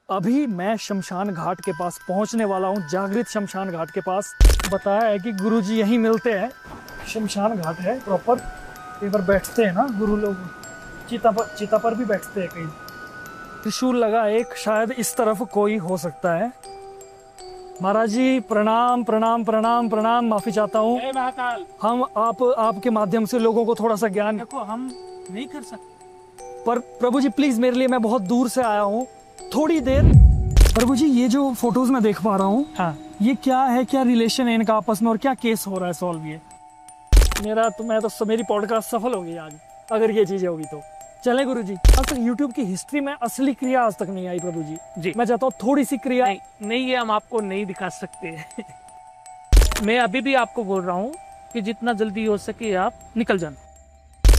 अभी मैं शमशान घाट के पास पहुंचने वाला हूं, जागृत शमशान घाट के पास। बताया है कि गुरुजी यहीं मिलते हैं। शमशान घाट है प्रॉपर, कई बार बैठते हैं ना गुरु लोग, चिता पर भी बैठते हैं कहीं। त्रिशूल लगा एक, शायद इस तरफ कोई हो सकता है। महाराज जी प्रणाम प्रणाम प्रणाम प्रणाम, माफी चाहता हूँ। जय महाकाल। हम आपके माध्यम से लोगों को थोड़ा सा ज्ञान, देखो हम नहीं कर सकते, पर प्रभु जी प्लीज मेरे लिए, मैं बहुत दूर से आया हूँ, थोड़ी देर। प्रभु जी ये जो फोटोज मैं देख पा रहा हूँ, हाँ ये क्या है, क्या रिलेशन है इनका आपस में, और क्या केस हो रहा है सॉल्व? ये मेरी पॉडकास्ट सफल होगी आज अगर ये चीजें होगी तो। चले गुरु जी, आज तक यूट्यूब की हिस्ट्री में असली क्रिया आज तक नहीं आई प्रभु जी। जी मैं चाहता हूँ थोड़ी सी क्रिया। नहीं ये हम आपको नहीं दिखा सकते। मैं अभी भी आपको बोल रहा हूँ कि जितना जल्दी हो सके आप निकल जाना।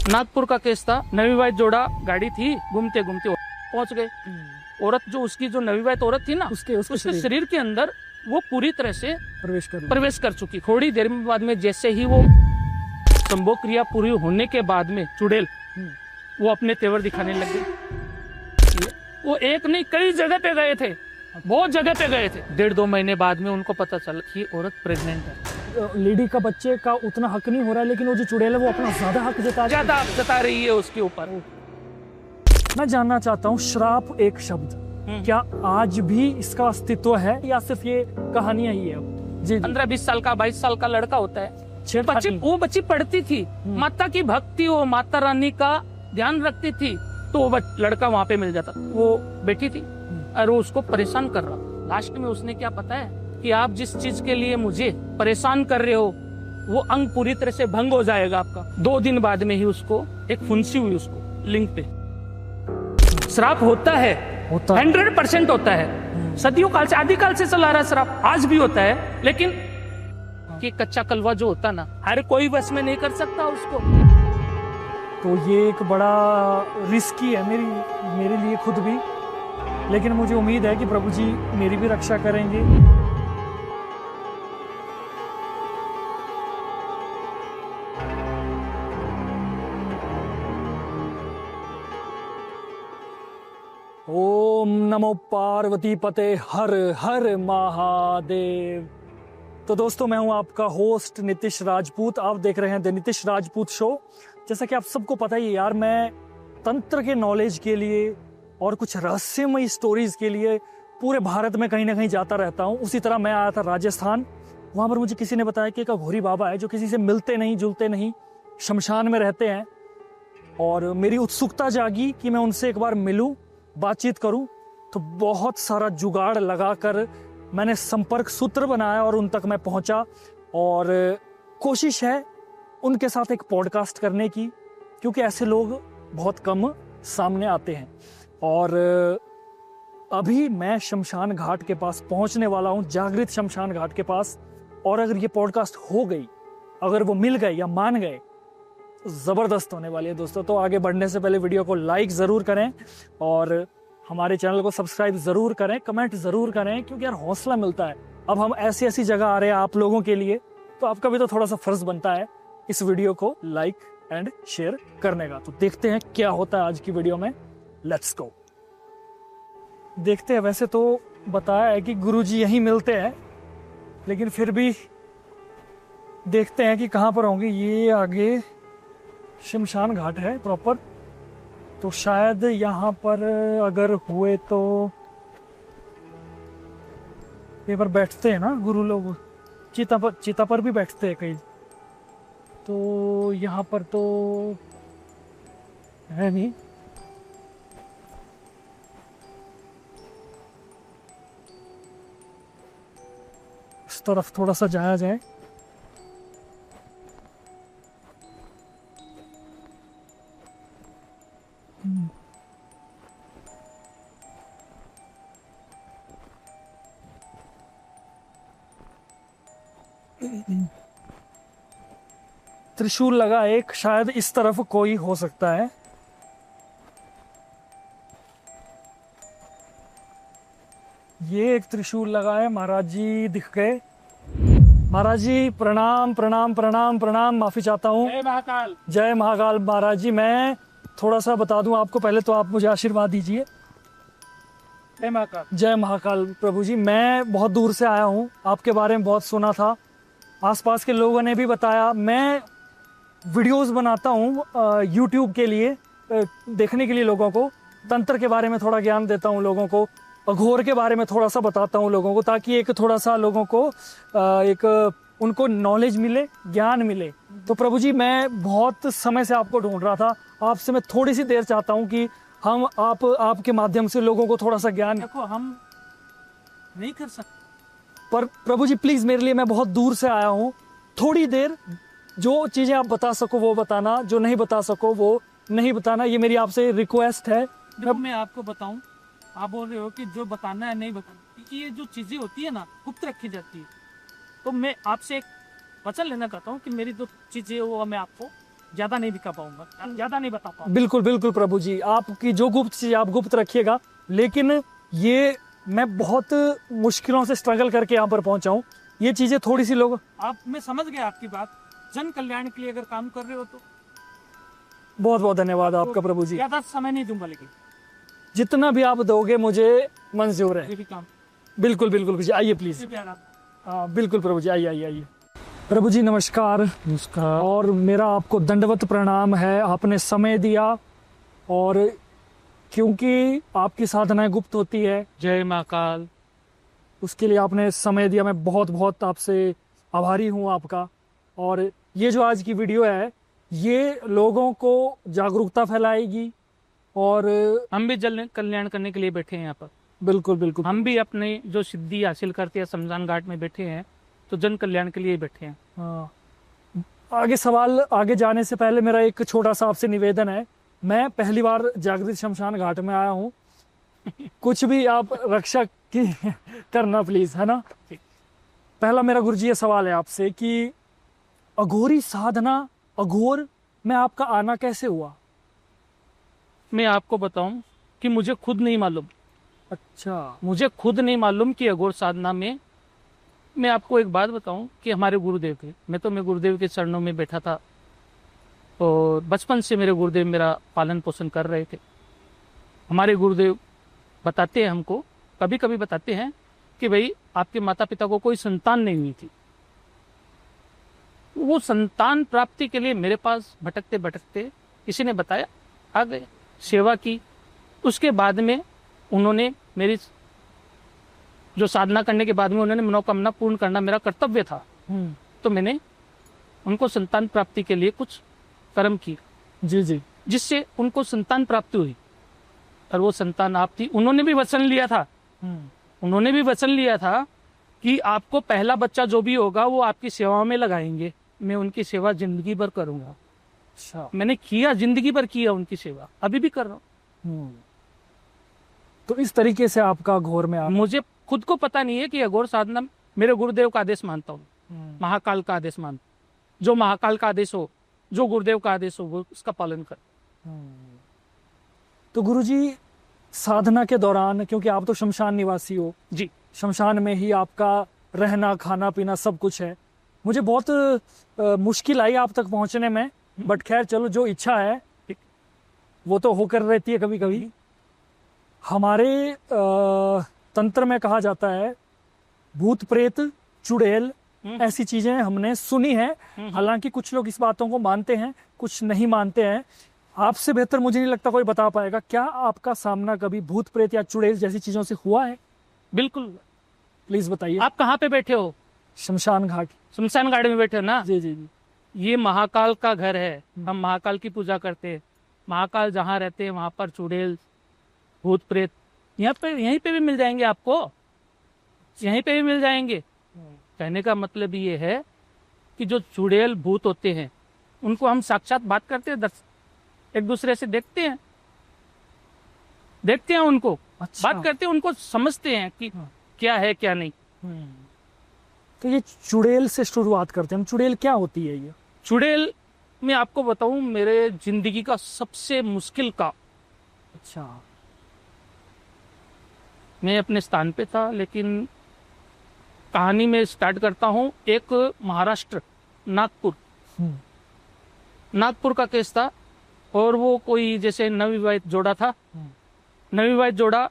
नागपुर का केस था, नवीवाइट जोड़ा गाड़ी थी, घूमते घूमते पहुंच गए। औरत जो उसकी जो नवीवाइट औरत थी ना, उसके शरीर के अंदर वो पूरी तरह से प्रवेश कर चुकी। थोड़ी देर में बाद में जैसे ही वो संभोग क्रिया पूरी होने के बाद में चुड़ैल वो अपने तेवर दिखाने लग गए। वो एक नहीं कई जगह पे गए थे, बहुत जगह पे गए थे। 1.5-2 महीने बाद में उनको पता चला कि औरत प्रेग्नेंट है। लेडी का बच्चे का उतना हक नहीं हो रहा है, लेकिन वो जो चुड़ैल है वो अपना ज्यादा हक जता रही है उसके ऊपर। मैं जानना चाहता हूँ, श्राप एक शब्द क्या आज भी इसका अस्तित्व है या सिर्फ ये कहानियां ही है? जी 15-20 साल का 22 साल का लड़का होता है, वो बच्ची पढ़ती थी, माता की भक्ति, वो माता रानी का ध्यान रखती थी, तो वो लड़का वहां पे मिल जाता। वो बेटी थी और वो उसको परेशान कर रहा। लास्ट में उसने क्या पता है कि आप जिस चीज के लिए मुझे परेशान कर रहे हो वो अंग पूरी तरह से भंग हो जाएगा आपका। 2 दिन बाद में ही उसको एक फुंसी हुई, उसको लिंग पे। श्राप होता है 100% होता है। सदियों काल से, आदिकाल से चला रहा श्राप, आज भी होता है। लेकिन कि कच्चा कलवा जो होता ना, हर कोई बस में नहीं कर सकता उसको। तो ये एक बड़ा रिस्की है मेरे लिए खुद भी, लेकिन मुझे उम्मीद है कि प्रभु जी मेरी भी रक्षा करेंगे। ओम नमो पार्वती पते हर हर महादेव। तो दोस्तों मैं हूं आपका होस्ट नीतीश राजपूत, आप देख रहे हैं द नीतीश राजपूत शो। जैसा कि आप सबको पता ही है यार, मैं तंत्र के नॉलेज के लिए और कुछ रहस्यमय स्टोरीज के लिए पूरे भारत में कहीं ना कहीं जाता रहता हूं। उसी तरह मैं आया था राजस्थान, वहां पर मुझे किसी ने बताया कि एक अघोरी बाबा है जो किसी से मिलते नहीं जुलते नहीं, शमशान में रहते हैं। और मेरी उत्सुकता जागी कि मैं उनसे एक बार मिलूं, बातचीत करूं। तो बहुत सारा जुगाड़ लगाकर मैंने संपर्क सूत्र बनाया और उन तक मैं पहुंचा। और कोशिश है उनके साथ एक पॉडकास्ट करने की, क्योंकि ऐसे लोग बहुत कम सामने आते हैं। और अभी मैं शमशान घाट के पास पहुंचने वाला हूं, जागृत शमशान घाट के पास। और अगर ये पॉडकास्ट हो गई, अगर वो मिल गए या मान गए, तो जबरदस्त होने वाली है दोस्तों। तो आगे बढ़ने से पहले वीडियो को लाइक जरूर करें और हमारे चैनल को सब्सक्राइब जरूर करें, कमेंट जरूर करें, क्योंकि यार हौसला मिलता है। अब हम ऐसी जगह आ रहे हैं आप लोगों के लिए, तो आपका भी तो थोड़ा सा फर्ज बनता है इस वीडियो को लाइक एंड शेयर करने का। तो देखते हैं क्या होता है आज की वीडियो में। लेट्स गो, देखते हैं। वैसे तो बताया है कि गुरुजी यहीं मिलते हैं, लेकिन फिर भी देखते हैं कि कहां पर होंगे। ये आगे शमशान घाट है प्रॉपर, तो शायद यहाँ पर अगर हुए तो कई बार बैठते हैं ना गुरु लोग, चिता पर भी बैठते हैं कई। तो यहाँ पर तो है नहीं। इस तरफ थोड़ा सा जाया जाए। त्रिशूल लगा एक, शायद इस तरफ कोई हो सकता है। ये एक त्रिशूल लगा है। महाराज जी दिख गए। महाराज जी प्रणाम प्रणाम प्रणाम प्रणाम, माफी चाहता हूँ। जय महाकाल। जय महाकाल। महाराज जी मैं थोड़ा सा बता दूं आपको, पहले तो आप मुझे आशीर्वाद दीजिए। जय महाकाल। जय महाकाल प्रभु जी। मैं बहुत दूर से आया हूँ, आपके बारे में बहुत सुना था, आसपास के लोगों ने भी बताया। मैं वीडियोस बनाता हूँ यूट्यूब के लिए, देखने के लिए लोगों को। तंत्र के बारे में थोड़ा ज्ञान देता हूँ लोगों को, अघोर के बारे में थोड़ा सा बताता हूँ लोगों को, ताकि एक थोड़ा सा लोगों को एक उनको नॉलेज मिले, ज्ञान मिले। तो प्रभु जी मैं बहुत समय से आपको ढूंढ रहा था, आपसे मैं थोड़ी सी देर चाहता हूँ कि हम आपके माध्यम से लोगों को थोड़ा सा ज्ञान। देखो हम नहीं कर सकते, पर प्रभु जी प्लीज मेरे लिए, मैं बहुत दूर से आया हूँ, थोड़ी देर जो चीजें आप बता सको वो बताना, जो नहीं बता सको वो नहीं बताना, ये मेरी आपसे रिक्वेस्ट है। देखो मैं आपको बताऊं, आप बोल रहे हो कि जो बताना है नहीं बताना, क्योंकि ये जो चीजें होती है ना गुप्त रखी जाती है। तो मैं आपसे एक वचन लेना चाहता हूँ कि मेरी जो चीजें वो मैं आपको ज्यादा नहीं दिखा पाऊंगा, ज्यादा नहीं बता पाऊंगा। बिल्कुल बिल्कुल प्रभु जी, आपकी जो गुप्त चीज आप गुप्त रखिएगा, लेकिन ये मैं बहुत मुश्किलों से स्ट्रगल करके यहाँ पर पहुंचा हूँ। ये चीजें थोड़ी सी लोग आप, मैं समझ गया आपकी बात, जन कल्याण के लिए अगर काम कर रहे हो तो बहुत बहुत धन्यवाद आपका प्रभु जी। ज्यादा समय नहीं दूंगा, लेकिन जितना भी आप दोगे मुझे मंजूर है। ये भी काम बिल्कुल बिल्कुल प्रभु जी, आइए प्लीज। हाँ बिल्कुल प्रभु जी, आइए आइए आइए। प्रभु जी नमस्कार। नमस्कार। और मेरा आपको दंडवत प्रणाम है, आपने समय दिया, और क्योंकि आपकी साधनाएं गुप्त होती है, जय महाकाल। उसके लिए आपने समय दिया। मैं बहुत बहुत आपसे आभारी हूँ आपका। और ये जो आज की वीडियो है ये लोगों को जागरूकता फैलाएगी, और हम भी जन कल्याण करने के लिए बैठे हैं यहाँ पर। बिल्कुल बिल्कुल हम भी अपने जो सिद्धि हासिल करते हैं शमशान घाट में बैठे हैं, तो जन कल्याण के लिए बैठे हैं। हाँ। आगे जाने से पहले मेरा एक छोटा सा आपसे निवेदन है। मैं पहली बार जागृत शमशान घाट में आया हूँ, कुछ भी आप रक्षा की करना प्लीज, है ना। पहला मेरा गुरुजी ये सवाल है आपसे कि अघोरी साधना, अघोर में आपका आना कैसे हुआ? मैं आपको बताऊं कि मुझे खुद नहीं मालूम। अच्छा। मुझे खुद नहीं मालूम कि अघोर साधना में, मैं आपको एक बात बताऊं कि हमारे गुरुदेव थे, मैं गुरुदेव के चरणों में बैठा था, और बचपन से मेरे गुरुदेव मेरा पालन पोषण कर रहे थे। हमारे गुरुदेव बताते हैं हमको, कभी कभी बताते हैं कि भाई आपके माता पिता को कोई संतान नहीं हुई थी, वो संतान प्राप्ति के लिए मेरे पास भटकते भटकते किसी ने बताया, आ गए, सेवा की। उसके बाद में उन्होंने मेरी जो साधना करने के बाद में उन्होंने मनोकामना पूर्ण करना मेरा कर्तव्य था, तो मैंने उनको संतान प्राप्ति के लिए कुछ कर्म किया, जी जी, जिससे उनको संतान प्राप्ति हुई, और वो संतान आप थी। उन्होंने भी वचन लिया था कि आपको पहला बच्चा जो भी होगा वो आपकी सेवा में लगाएंगे, मैं उनकी सेवा जिंदगी भर करूंगा। अच्छा। मैंने किया, जिंदगी भर किया उनकी सेवा, अभी भी कर रहा हूँ। तो इस तरीके से आपका अघोर में मुझे खुद को पता नहीं है कि अघोर साधना मेरे गुरुदेव का आदेश मानता हूँ, महाकाल का आदेश मानता हूँ। जो महाकाल का आदेश हो, जो गुरुदेव का आदेश हो, वो उसका पालन कर। तो गुरुजी साधना के दौरान, क्योंकि आप तो शमशान निवासी हो जी, शमशान में ही आपका रहना खाना पीना सब कुछ है, मुझे बहुत मुश्किल आई आप तक पहुंचने में, बट खैर चलो, जो इच्छा है वो तो होकर रहती है कभी कभी। हमारे तंत्र में कहा जाता है भूत प्रेत चुड़ैल, ऐसी चीजें हमने सुनी है। हालांकि कुछ लोग इस बातों को मानते हैं, कुछ नहीं मानते हैं। आपसे बेहतर मुझे नहीं लगता कोई बता पाएगा। क्या आपका सामना कभी भूत प्रेत या चुड़ैल जैसी चीजों से हुआ है? बिल्कुल। प्लीज बताइए। आप कहाँ पे बैठे हो? शमशान घाट। शमशान घाट में बैठे हो ना? जी जी जी। ये महाकाल का घर है, हम महाकाल की पूजा करते हैं। महाकाल जहाँ रहते हैं वहां पर चुड़ैल भूत प्रेत यहीं पे भी मिल जाएंगे आपको, यहीं पे भी मिल जाएंगे। कहने का मतलब ये है कि जो चुड़ैल भूत होते हैं उनको हम साक्षात बात करते हैं, एक दूसरे से देखते हैं उनको। अच्छा। बात करते हैं, उनको समझते हैं कि क्या है क्या नहीं। तो ये चुड़ैल से शुरुआत करते हैं। चुड़ैल क्या होती है? ये चुड़ैल मैं आपको बताऊं, मेरे जिंदगी का सबसे मुश्किल का। अच्छा। मैं अपने स्थान पे था, लेकिन कहानी में स्टार्ट करता हूं। एक महाराष्ट्र नागपुर का केस था, और वो कोई जैसे नवविवाहित जोड़ा था। नवविवाहित जोड़ा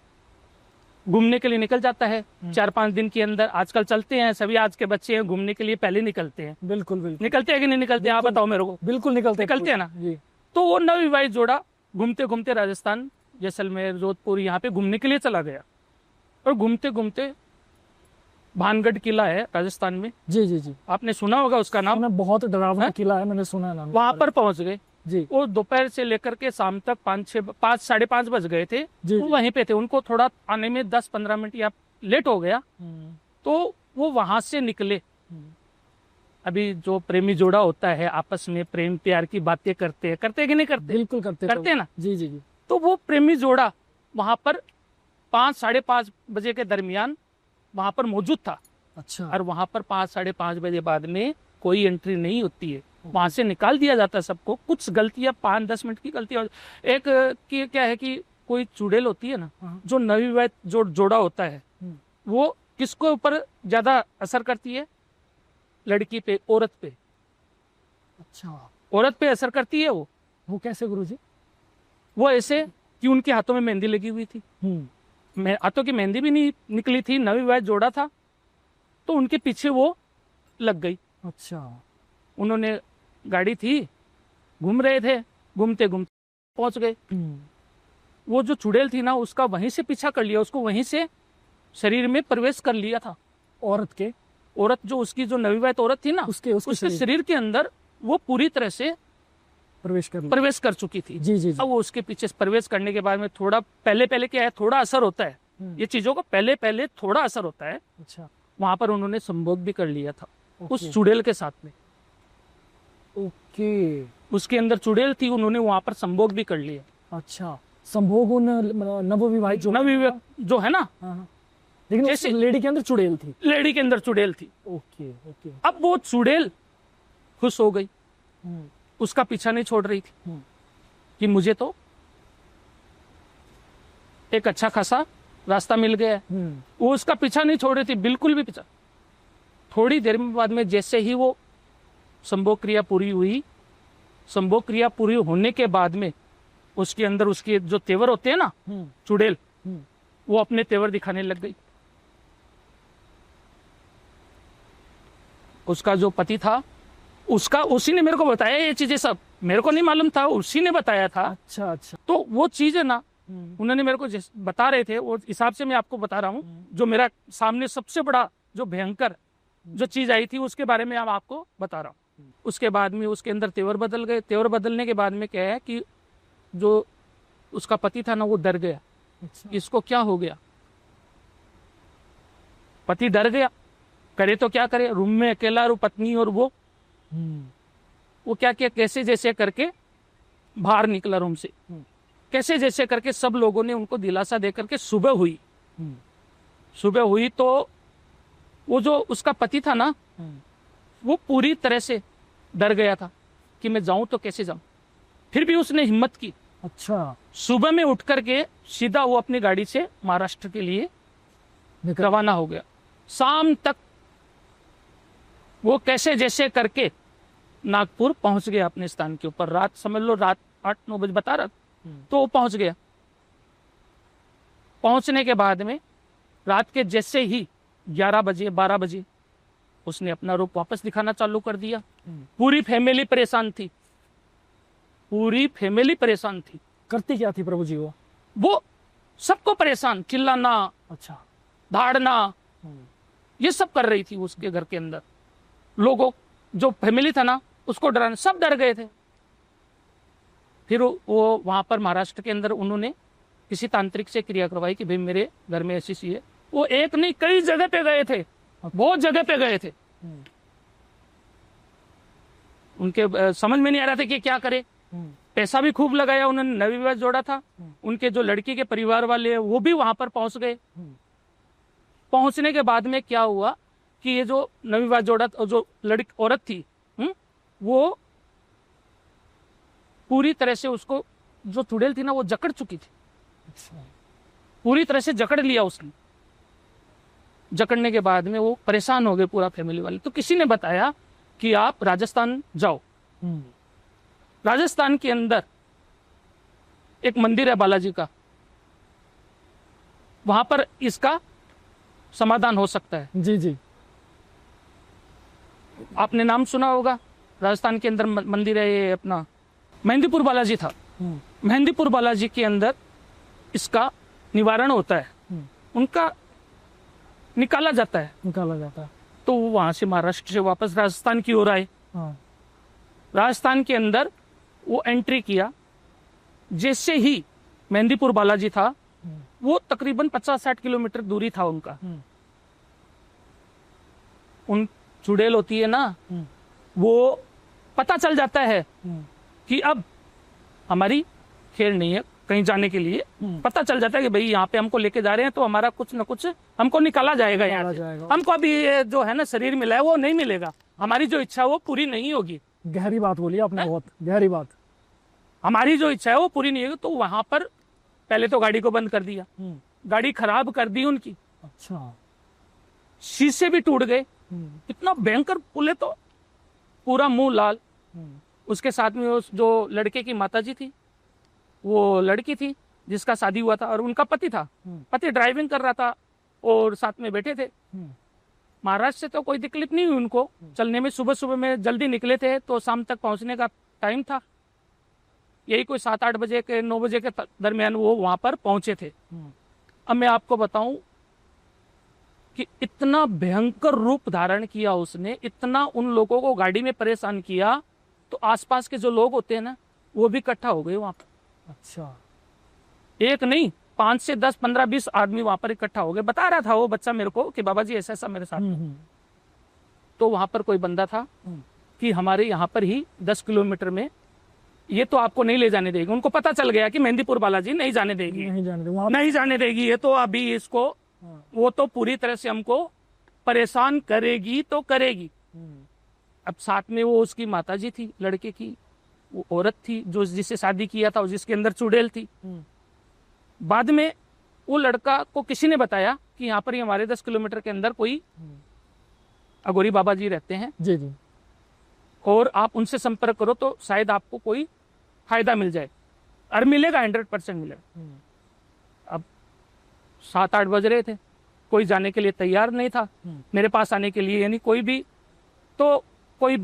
घूमने के लिए निकल जाता है 4-5 दिन के अंदर। आजकल चलते हैं सभी, आज के बच्चे हैं घूमने के लिए पहले निकलते हैं। बिल्कुल बिल्कुल निकलते हैं कि नहीं निकलते हैं, आप बताओ मेरे को। बिल्कुल निकलते हैं ना जी। तो वो नवविवाहित जोड़ा घूमते घूमते राजस्थान, जैसलमेर, जोधपुर यहाँ पे घूमने के लिए चला गया। और घूमते घूमते भानगढ़ किला है राजस्थान में, जी जी जी, आपने सुना होगा उसका नाम। बहुत डरावना किला है, मैंने सुना है नाम। वहां पर पहुंच गए जी। वो दोपहर से लेकर के शाम तक 5-5 बज गए थे। जी, वो वहीं पे थे, उनको थोड़ा आने में 10-15 मिनट या लेट हो गया। तो वो वहां से निकले। अभी जो प्रेमी जोड़ा होता है आपस में प्रेम प्यार की बातें करते हैं कि नहीं करते? बिल्कुल करते हैं ना। जी जी जी। तो वो प्रेमी जोड़ा वहां पर 5-5:30 बजे के दरमियान वहां पर मौजूद था। अच्छा। और वहां पर 5-5:30 बजे बाद में कोई एंट्री नहीं होती है, वहां से निकाल दिया जाता है सबको। कुछ गलतियां 5-10 मिनट की गलतियां, एक की क्या है कि कोई चुड़ैल होती है ना, जो नवविवाहित जो जोड़ा होता है, वो किसको ऊपर ज्यादा असर करती है? लड़की पे, औरत पे। अच्छा, औरत पे असर करती है वो कैसे गुरुजी? वो ऐसे कि उनके हाथों में मेहंदी लगी हुई थी, हाथों की मेहंदी भी नहीं निकली थी, नवविवाहित जोड़ा था, तो उनके पीछे वो लग गई। अच्छा। उन्होंने गाड़ी थी, घूम रहे थे, घूमते घूमते पहुंच गए। वो जो चुड़ैल थी ना, उसका वहीं से पीछा कर लिया, उसको वहीं से शरीर में प्रवेश कर लिया था। औरत जो उसकी जो नवविवाहित औरत थी ना, उसके शरीर के अंदर वो पूरी तरह से प्रवेश कर चुकी थी। जी जी जी। अब वो उसके पीछे प्रवेश करने के बाद में थोड़ा पहले क्या है, थोड़ा असर होता है ये चीजों को, पहले थोड़ा असर होता है। अच्छा। वहां पर उन्होंने संभोग भी कर लिया था उस चुड़ैल के साथ में। ओके। उसके अंदर चुड़ैल थी, उन्होंने वहां पर संभोग भी कर लिया। अच्छा, संभोग नवविवाहित जो है ना, लेकिन जैसे लेडी के अंदर चुड़ैल थी। लेडी के अंदर चुड़ैल थी। Okay okay. अब वो चुड़ैल खुश हो गई, उसका पीछा नहीं छोड़ रही थी कि मुझे तो एक अच्छा खासा रास्ता मिल गया है। वो उसका पीछा नहीं छोड़ रही थी, बिल्कुल भी पीछा। थोड़ी देर में बाद में जैसे ही वो संभोग क्रिया पूरी हुई, संभोग क्रिया पूरी होने के बाद में उसके अंदर उसके जो तेवर होते हैं ना, चुड़ैल, वो अपने तेवर दिखाने लग गई। उसका जो पति था, उसी ने मेरे को बताया ये चीजें, सब मेरे को नहीं मालूम था, उसी ने बताया था। अच्छा अच्छा। तो वो चीज है ना, उन्होंने मेरे को बता रहे थे, वो हिसाब से मैं आपको बता रहा हूँ। जो मेरा सामने सबसे बड़ा जो भयंकर जो चीज आई थी, उसके बारे में अब आपको बता रहा हूँ। उसके बाद में उसके अंदर तेवर बदल गए। तेवर बदलने के बाद में क्या है कि जो उसका पति था ना, वो डर गया। अच्छा। इसको क्या हो गया? पति डर गया, करे तो क्या करे, रूम में अकेला, और पत्नी और वो क्या किया, कैसे जैसे करके बाहर निकला रूम से। कैसे जैसे करके सब लोगों ने उनको दिलासा देकर के सुबह हुई तो वो जो उसका पति था ना, वो पूरी तरह से डर गया था कि मैं जाऊं तो कैसे जाऊं। फिर भी उसने हिम्मत की। अच्छा। सुबह में उठ करके सीधा वो अपनी गाड़ी से महाराष्ट्र के लिए रवाना हो गया। शाम तक वो कैसे जैसे करके नागपुर पहुंच गया अपने स्थान के ऊपर। रात समझ लो, रात 8-9 बजे बता रहा, तो वो पहुंच गया। पहुंचने के बाद में रात के जैसे ही 11 बजे 12 बजे उसने अपना रूप वापस दिखाना चालू कर दिया। पूरी फैमिली परेशान थी, पूरी फैमिली परेशान थी। करती क्या थी प्रभु जी? वो सबको परेशान, चिल्लाना, अच्छा, धाड़ना, ये सब कर रही थी उसके घर के अंदर। लोगों जो फैमिली था ना, उसको डराना, सब डर गए थे। फिर वो वहां पर महाराष्ट्र के अंदर उन्होंने किसी तांत्रिक से क्रिया करवाई कि भाई मेरे घर में ऐसी सी है। वो एक नहीं कई जगह पे गए थे, बहुत जगह पे गए थे। उनके समझ में नहीं आ रहा था कि क्या करे। पैसा भी खूब लगाया उन्होंने, नवविवाहित जोड़ा था। उनके जो लड़की के परिवार वाले हैं वो भी वहां पर पहुंच गए। पहुंचने के बाद में क्या हुआ कि ये जो नवविवाहित जोड़ा, जो लड़की औरत थी, वो पूरी तरह से उसको जो चुड़ैल थी ना, वो जकड़ चुकी थी। पूरी तरह से जकड़ लिया उसने। जकड़ने के बाद में वो परेशान हो गए पूरा फैमिली वाले। तो किसी ने बताया कि आप राजस्थान जाओ। राजस्थान के अंदर एक मंदिर है बालाजी का, वहां पर इसका समाधान हो सकता है। जी जी। आपने नाम सुना होगा, राजस्थान के अंदर मंदिर है ये अपना मेहंदीपुर बालाजी था। मेहंदीपुर बालाजी के अंदर इसका निवारण होता है, उनका निकाला जाता है। तो वो वहां से महाराष्ट्र से वापस राजस्थान की ओर आए। राजस्थान के अंदर वो एंट्री किया। जैसे ही मेहंदीपुर बालाजी था, वो तकरीबन 50-60 किलोमीटर दूरी था उनका। उन चुड़ैल होती है ना, वो पता चल जाता है कि अब हमारी खेल नहीं है कहीं जाने के लिए। पता चल जाता है कि भाई यहाँ पे हमको लेके जा रहे हैं तो हमारा कुछ न कुछ हमको निकाला जाएगा यहाँ से। हमको अभी ये जो है ना शरीर मिला है वो नहीं मिलेगा, हमारी जो इच्छा है वो पूरी नहीं होगी। गहरी बात बोली आपने, बहुत गहरी बात। हमारी जो इच्छा है वो पूरी नहीं होगी। तो वहां पर पहले तो गाड़ी को बंद कर दिया, गाड़ी खराब कर दी उनकी। अच्छा। शीशे भी टूट गए। इतना भयंकर पुल है, तो पूरा मुंह लाल। उसके साथ में उस जो लड़के की माताजी थी, वो लड़की थी जिसका शादी हुआ था, और उनका पति था। पति ड्राइविंग कर रहा था और साथ में बैठे थे। महाराष्ट्र से तो कोई दिक्कत नहीं हुई उनको चलने में। सुबह सुबह में जल्दी निकले थे तो शाम तक पहुंचने का टाइम था। यही कोई 7-8 बजे के 9 बजे के दरमियान वो वहां पर पहुंचे थे। अब मैं आपको बताऊं कि इतना भयंकर रूप धारण किया उसने, इतना उन लोगों को गाड़ी में परेशान किया, तो आसपास के जो लोग होते हैं ना, वो भी इकट्ठा हो गए वहां पर। अच्छा। एक नहीं, 5 से 10, 15, 20 आदमी वहां पर इकट्ठा हो गए। बता रहा था वो बच्चा मेरे को कि बाबा जी ऐसा ऐसा मेरे साथ। तो वहां पर कोई बंदा था कि हमारे यहाँ पर ही 10 किलोमीटर में, ये तो आपको नहीं ले जाने देगी। उनको पता चल गया कि मेहंदीपुर बालाजी नहीं जाने देगी, नहीं जाने देगी। ये तो अभी इसको, वो तो पूरी तरह से हमको परेशान करेगी तो करेगी। अब साथ में वो उसकी माताजी थी, लड़के की वो औरत थी जो जिससे शादी किया था और जिसके अंदर चुड़ैल थी। बाद में वो लड़का को किसी ने बताया कि यहाँ पर ही हमारे 10 किलोमीटर के अंदर कोई अघोरी बाबा जी रहते हैं जी जी, और आप उनसे संपर्क करो तो शायद आपको कोई फायदा मिल जाए, और मिलेगा, 100% मिलेगा। अब 7-8 बज रहे थे, कोई जाने के लिए तैयार नहीं था मेरे पास आने के लिए, यानी कोई भी। तो कोई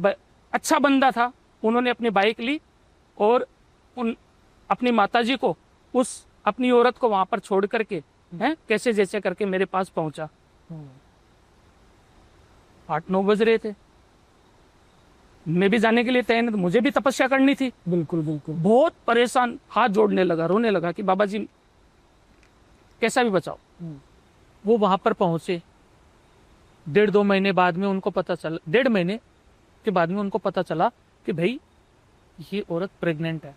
अच्छा बंदा था, उन्होंने अपनी बाइक ली और उन अपनी माताजी को, उस अपनी औरत को वहां पर छोड़ करके हैं कैसे जैसे करके मेरे पास पहुंचा। 8-9 बज रहे थे, मैं भी जाने के लिए तैयार नहीं, मुझे भी तपस्या करनी थी। बिल्कुल बिल्कुल। बहुत परेशान, हाथ जोड़ने लगा, रोने लगा कि बाबा जी कैसा भी बचाओ। वो वहां पर पहुंचे। 1.5-2 महीने बाद में उनको पता चला, 1.5 महीने के बाद में उनको पता चला कि भाई ये औरत प्रेग्नेंट है।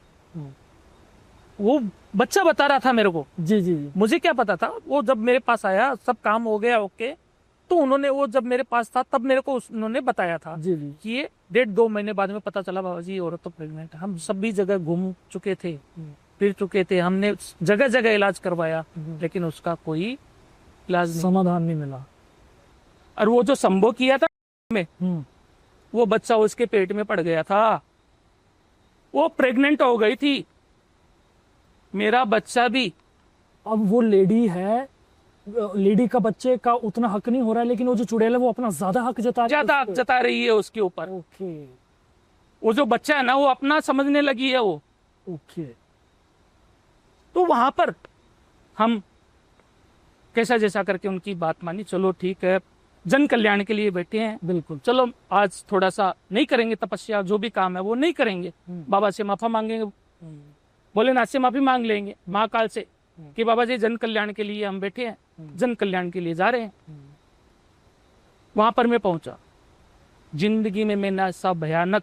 वो बच्चा बता रहा था मेरे को। जी जी जी। मुझे क्या पता था। वो जब मेरे पास आया, सब काम हो गया ओके, तो उन्होंने, वो जब मेरे पास था तब मेरे को उन्होंने बताया था जी जी कि ये 1.5-2 महीने बाद में पता चला बाबा जी ये औरत तो प्रेग्नेंट है। हम सभी जगह घूम चुके थे, फिर चुके थे, हमने जगह जगह इलाज करवाया, लेकिन उसका कोई इलाज नहीं, समाधान नहीं मिला। और वो जो संभव किया था में, वो बच्चा उसके पेट में पड़ गया था, वो प्रेग्नेंट हो गई थी, मेरा बच्चा भी। अब वो लेडी है, लेडी का बच्चे का उतना हक नहीं हो रहा है, लेकिन वो जो चुड़ैल है वो अपना ज्यादा हक ज्यादा हक जता रही है उसके ऊपर। ओके। वो जो बच्चा है ना, वो अपना समझने लगी है वो। ओके। तो वहां पर हम कैसा जैसा करके उनकी बात मानी। चलो ठीक है, जन कल्याण के लिए बैठे हैं, बिल्कुल, चलो आज थोड़ा सा नहीं करेंगे तपस्या, जो भी काम है वो नहीं करेंगे, बाबा से माफा मांगेंगे, भोलेनाथ से माफी मांग लेंगे, महाकाल से, कि बाबा जी जन कल्याण के लिए हम बैठे हैं, जन कल्याण के लिए जा रहे हैं। वहां पर मैं पहुंचा, जिंदगी में मैंने ऐसा भयानक,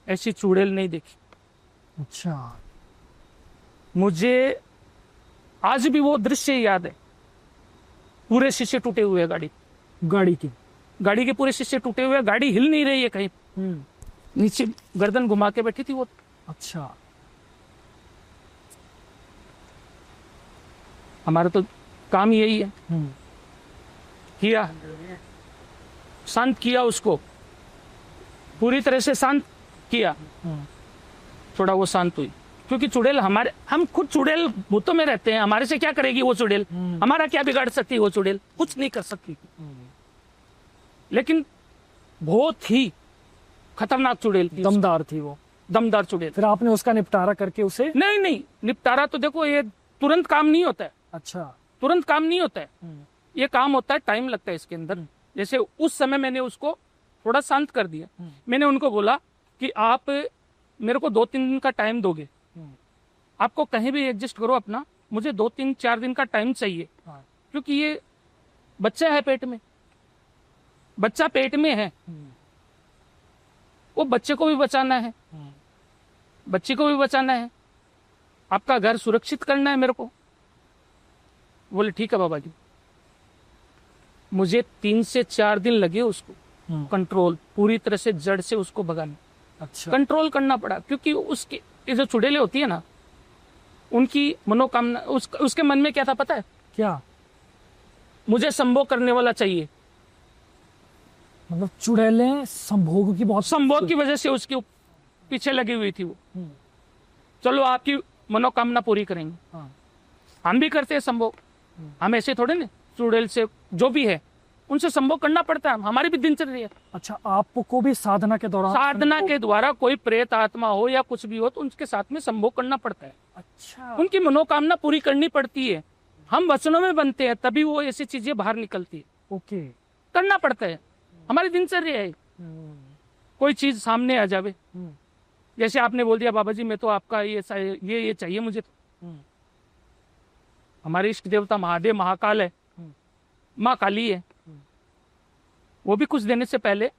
ऐसी चुड़ैल नहीं देखी। अच्छा। मुझे आज भी वो दृश्य याद है। पूरे शीशे टूटे हुए हैं गाड़ी के पूरे शीशे टूटे हुए, गाड़ी हिल नहीं रही है कहीं, नीचे गर्दन घुमा के बैठी थी वो। अच्छा। हमारा तो काम यही है, किया, शांत किया उसको, पूरी तरह से शांत किया। थोड़ा वो शांत हुई, क्योंकि चुड़ैल हमारे, हम खुद चुड़ैल भूतों में रहते हैं, हमारे से क्या करेगी वो चुड़ैल? हमारा क्या बिगाड़ सकती है वो चुड़ैल? कुछ नहीं कर सकती। लेकिन बहुत ही खतरनाक चुड़ैल थी, दमदार थी वो, दमदार चुड़ैल। फिर आपने उसका निपटारा करके उसे? नहीं, निपटारा तो देखो ये तुरंत काम नहीं होता है। अच्छा, तुरंत काम नहीं होता है, ये काम होता है, टाइम लगता है इसके अंदर। जैसे उस समय मैंने उसको थोड़ा शांत कर दिया। मैंने उनको बोला कि आप मेरे को 2-3 दिन का टाइम दोगे, आपको कहीं भी एडजस्ट करो अपना, मुझे 2-3-4 दिन का टाइम चाहिए। क्योंकि ये बच्चा है पेट में, बच्चा पेट में है, वो बच्चे को भी बचाना है, बच्ची को भी बचाना है, आपका घर सुरक्षित करना है मेरे को। बोले ठीक है बाबा जी। मुझे 3 से 4 दिन लगे उसको कंट्रोल, पूरी तरह से जड़ से उसको भगाने। अच्छा, कंट्रोल करना पड़ा, क्योंकि उसके ये जो चुड़ैलें होती है ना, उनकी मनोकामना, उसके मन में क्या था पता है? क्या? मुझे संभोग करने वाला चाहिए। मतलब चुड़ैलें संभोग की बहुत, संभोग की वजह से उसके पीछे लगी हुई थी वो। चलो आपकी मनोकामना पूरी करेंगे। हाँ। हम भी करते हैं संभोग, हम ऐसे थोड़े ना, चुड़ैल से जो भी है उनसे संभोग करना पड़ता है, हमारी भी दिनचर्या है। अच्छा, आपको भी साधना के दौरान, साधना के द्वारा कोई प्रेत आत्मा हो या कुछ भी हो तो उनके साथ में संभोग करना पड़ता है। अच्छा, उनकी मनोकामना पूरी करनी पड़ती है। हम वचनों में बनते हैं तभी वो ऐसी चीजें बाहर निकलती है। ओके, करना पड़ता है, हमारी दिनचर्या है। कोई चीज सामने आ जावे, जैसे आपने बोल दिया बाबा जी मैं तो आपका ये चाहिए मुझे, तो हमारे इष्ट देवता महादेव महाकाल है, माँ काली है, वो भी कुछ देने से पहले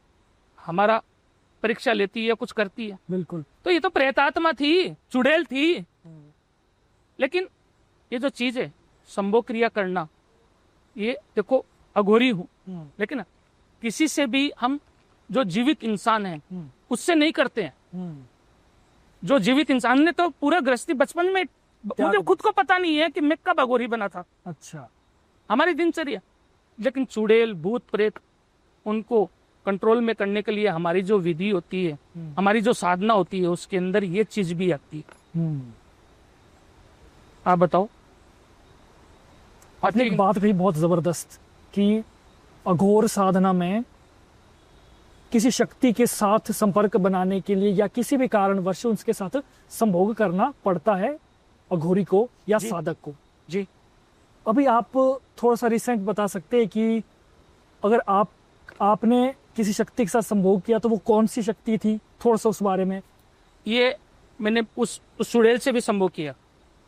हमारा परीक्षा लेती है, कुछ करती है। बिल्कुल। तो ये तो प्रेतात्मा थी, चुड़ैल थी। लेकिन ये जो चीज है संभोग क्रिया करना, ये देखो अघोरी हूं, लेकिन किसी से भी हम जो जीवित इंसान है उससे नहीं करते हैं। जो जीवित इंसान ने तो पूरा गृहस्थी बचपन में, मुझे खुद को पता नहीं है कि मैं कब अघोरी बना था। अच्छा, हमारी दिनचर्या। लेकिन चुड़ैल भूत प्रेत उनको कंट्रोल में करने के लिए हमारी जो विधि होती है, हमारी जो साधना होती है, उसके अंदर ये चीज भी आती है। आप बताओ। आपने एक बात कही बहुत जबरदस्त कि अघोर साधना में किसी शक्ति के साथ संपर्क बनाने के लिए या किसी भी कारणवश उसके साथ संभोग करना पड़ता है अघोरी को या साधक को। जी, अभी आप थोड़ा सा रिसेंट बता सकते हैं कि अगर आपने किसी शक्ति के साथ संभोग किया तो वो कौन सी शक्ति थी, थोड़ा सा उस बारे में। ये मैंने उस चुड़ैल से भी संभोग किया।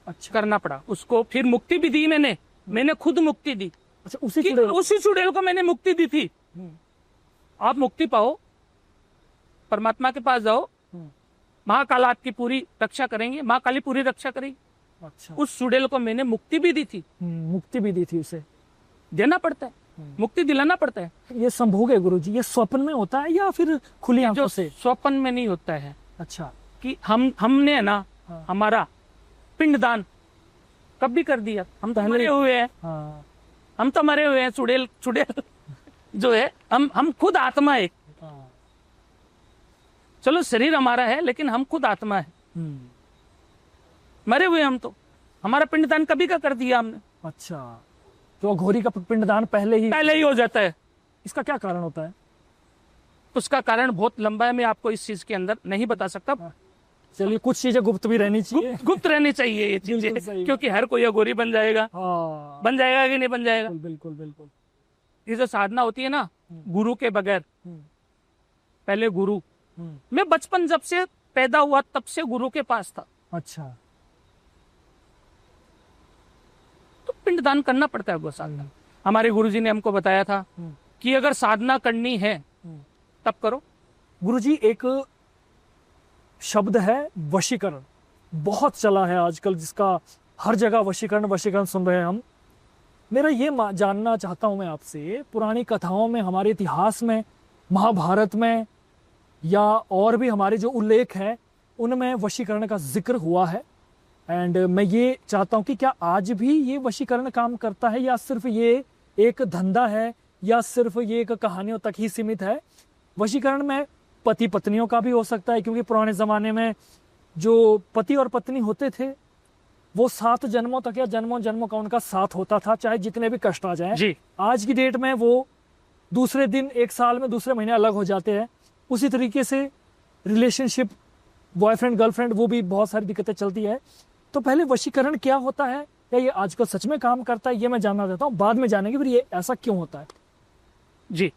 अच्छा, करना पड़ा उसको, फिर मुक्ति भी दी मैंने खुद मुक्ति दी। अच्छा, उसी चुड़ैल को मैंने मुक्ति दी थी। आप मुक्ति पाओ, परमात्मा के पास जाओ, महाकाल आपकी पूरी रक्षा करेंगे, माँ काली पूरी रक्षा करेगी। अच्छा, उस चुड़ैल को मैंने मुक्ति भी दी थी। मुक्ति भी दी थी उसे, देना पड़ता है, मुक्ति दिलाना पड़ता है। ये संभोग है गुरुजी, ये स्वप्न में होता है या फिर खुली आंखों से? स्वप्न में नहीं होता है। अच्छा, कि हमने ना हमारा पिंडदान कब भी कर दिया, हम तो मरे हुए हैं। हम तो मरे हुए हैं। चुड़ैल जो है, हम खुद आत्मा है। चलो शरीर हमारा है लेकिन हम खुद आत्मा है, मरे हुए हम तो, हमारा पिंडदान कभी का कर दिया हमने। अच्छा, तो अघोरी का पिंडदान पहले ही हो जाता है। इसका क्या कारण होता है? उसका कारण बहुत लंबा है, मैं आपको इस चीज के अंदर नहीं बता सकता। चलिए, कुछ चीजें गुप्त भी रहनी चाहिए। गुप्त रहनी चाहिए ये चीजें, क्योंकि हर कोई अघोरी बन जाएगा। बन जाएगा कि नहीं बन जाएगा? बिल्कुल बिल्कुल। ये जो साधना होती है ना, गुरु के बगैर, पहले गुरु, मैं बचपन जब से पैदा हुआ तब से गुरु के पास था। अच्छा, तो पिंडदान करना पड़ता है वो साधना। हमारे गुरुजी ने हमको बताया था कि अगर साधना करनी है तब करो। गुरुजी, एक शब्द है वशीकरण, बहुत चला है आजकल, जिसका हर जगह वशीकरण सुन रहे हैं हम। मेरा ये जानना चाहता हूं मैं आपसे, पुरानी कथाओं में, हमारे इतिहास में, महाभारत में या और भी हमारे जो उल्लेख है उनमें वशीकरण का जिक्र हुआ है। एंड मैं ये चाहता हूं कि क्या आज भी ये वशीकरण काम करता है या सिर्फ ये एक धंधा है या सिर्फ ये एक कहानियों तक ही सीमित है? वशीकरण में पति पत्नियों का भी हो सकता है, क्योंकि पुराने ज़माने में जो पति और पत्नी होते थे वो 7 जन्मों तक या जन्मों जन्मों का उनका साथ होता था, चाहे जितने भी कष्ट आ जाएं। जी। आज की डेट में वो दूसरे दिन, एक साल में, दूसरे महीने अलग हो जाते हैं। उसी तरीके से रिलेशनशिप, बॉयफ्रेंड गर्लफ्रेंड, वो भी बहुत सारी दिक्कतें चलती है। तो पहले वशीकरण क्या होता है, क्या ये आजकल सच में काम करता है, ये मैं जानना चाहता हूँ। बाद में जानेंगे फिर ये ऐसा क्यों होता है। जी,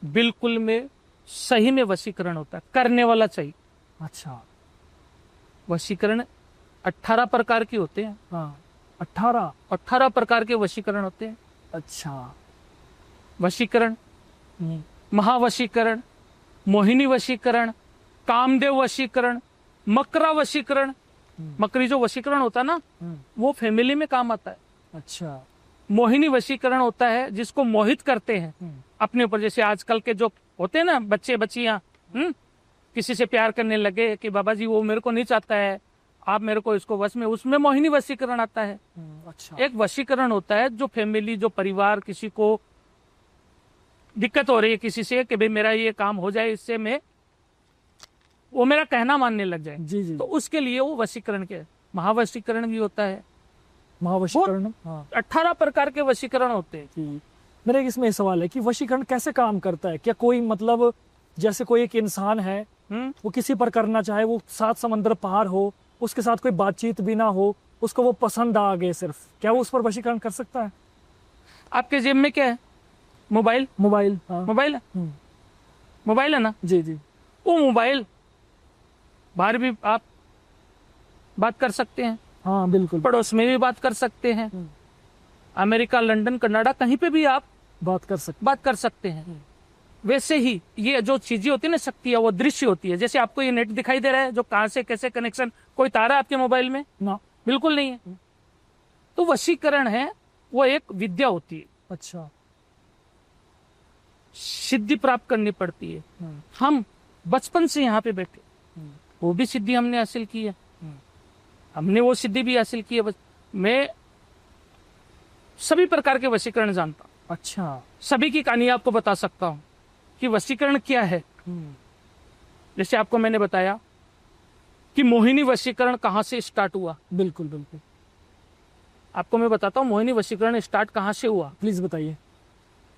बिल्कुल में सही में वशीकरण होता है, करने वाला चाहिए। अच्छा। वशीकरण 18 प्रकार के होते हैं। हाँ, 18 प्रकार के वशीकरण होते हैं। अच्छा। वशीकरण, महावशीकरण, मोहिनी वशीकरण, कामदेव वशीकरण, मकरा वशीकरण। मकरी जो वशीकरण होता है ना, वो फैमिली में काम आता है। अच्छा। मोहिनी वशीकरण होता है जिसको मोहित करते हैं अपने ऊपर। जैसे आजकल के जो होते हैं ना बच्चे बच्चियां, किसी से प्यार करने लगे कि बाबा जी वो मेरे को नहीं चाहता है, आप मेरे को इसको वश में, उसमें मोहिनी वशीकरण आता है। अच्छा। एक वशीकरण होता है जो फैमिली, जो परिवार, किसी को दिक्कत हो रही है किसी से कि भाई मेरा ये काम हो जाए, इससे मैं वो मेरा कहना मानने लग जाए। जी जी। तो उसके लिए वो वशीकरण के, महावशीकरण भी होता है। महावशीकरण, हाँ। 18 प्रकार के वशीकरण होते हैं। जी। मेरा एक इसमें सवाल है कि वशीकरण कैसे काम करता है। क्या कोई मतलब जैसे कोई एक इंसान है, वो किसी पर करना चाहे, वो 7 समंदर पार हो, उसके साथ कोई बातचीत भी ना हो, उसको वो पसंद आ गए सिर्फ, क्या वो उस पर वशीकरण कर सकता है? आपके जेब में क्या है? मोबाइल। मोबाइल, हाँ। मोबाइल है, मोबाइल है ना? जी जी। वो मोबाइल बाहर भी आप बात कर सकते हैं, हाँ बिल्कुल। पड़ोस में भी बात कर सकते हैं, अमेरिका, लंदन, कनाडा, कहीं पे भी आप बात कर सकते हैं। वैसे ही ये जो चीजें होती है ना, शक्तियां, वो दृश्य होती है। जैसे आपको ये नेट दिखाई दे रहा है, जो कहां से कैसे कनेक्शन, कोई तारा आपके मोबाइल में ना, बिल्कुल नहीं है। तो वशीकरण है, वो एक विद्या होती है। अच्छा। सिद्धि प्राप्त करनी पड़ती है। हम बचपन से यहाँ पे बैठे, वो भी सिद्धि हमने हासिल की है, हमने वो सिद्धि भी हासिल की है। मैं सभी प्रकार के वशीकरण जानता हूँ। अच्छा। सभी की कहानी आपको बता सकता हूँ कि वशीकरण क्या है। जैसे आपको मैंने बताया कि मोहिनी वशीकरण कहाँ से स्टार्ट हुआ। बिल्कुल बिल्कुल। आपको मैं बताता हूँ मोहिनी वशीकरण स्टार्ट कहाँ से हुआ। प्लीज बताइए।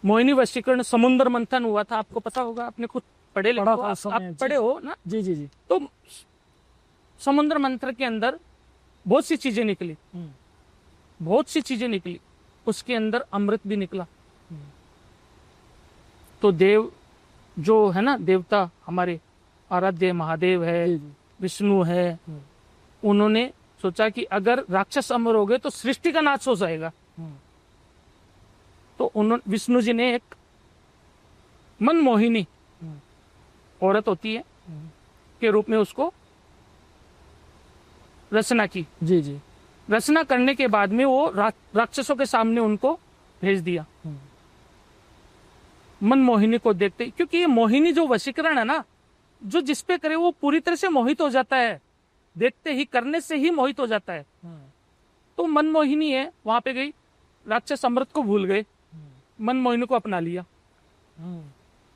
मोहिनी वशीकरण समुद्र मंथन हुआ था, आपको पता होगा, आपने खुद पढ़े लिखे हो, आप पढ़े हो ना? जी जी जी। तो समुद्र मंथन के अंदर बहुत सी चीजें निकली, बहुत सी चीजें निकली, उसके अंदर अमृत भी निकला। तो देव जो है ना, देवता हमारे आराध्य महादेव है, विष्णु है, उन्होंने सोचा कि अगर राक्षस अमर हो गए तो सृष्टि का नाश हो जाएगा। तो उन्होंने, विष्णु जी ने एक मनमोहिनी औरत होती है के रूप में उसको रचना की। जी जी। रचना करने के बाद में वो राक्षसों के सामने उनको भेज दिया। मनमोहिनी को देखते, क्योंकि ये मोहिनी जो वशीकरण है ना, जो जिस पे करे वो पूरी तरह से मोहित हो जाता है, देखते ही, करने से ही मोहित हो जाता है। तो मनमोहिनी है, वहां पे गई, राक्षस अमृत को भूल गए, मनमोहिनी को अपना लिया।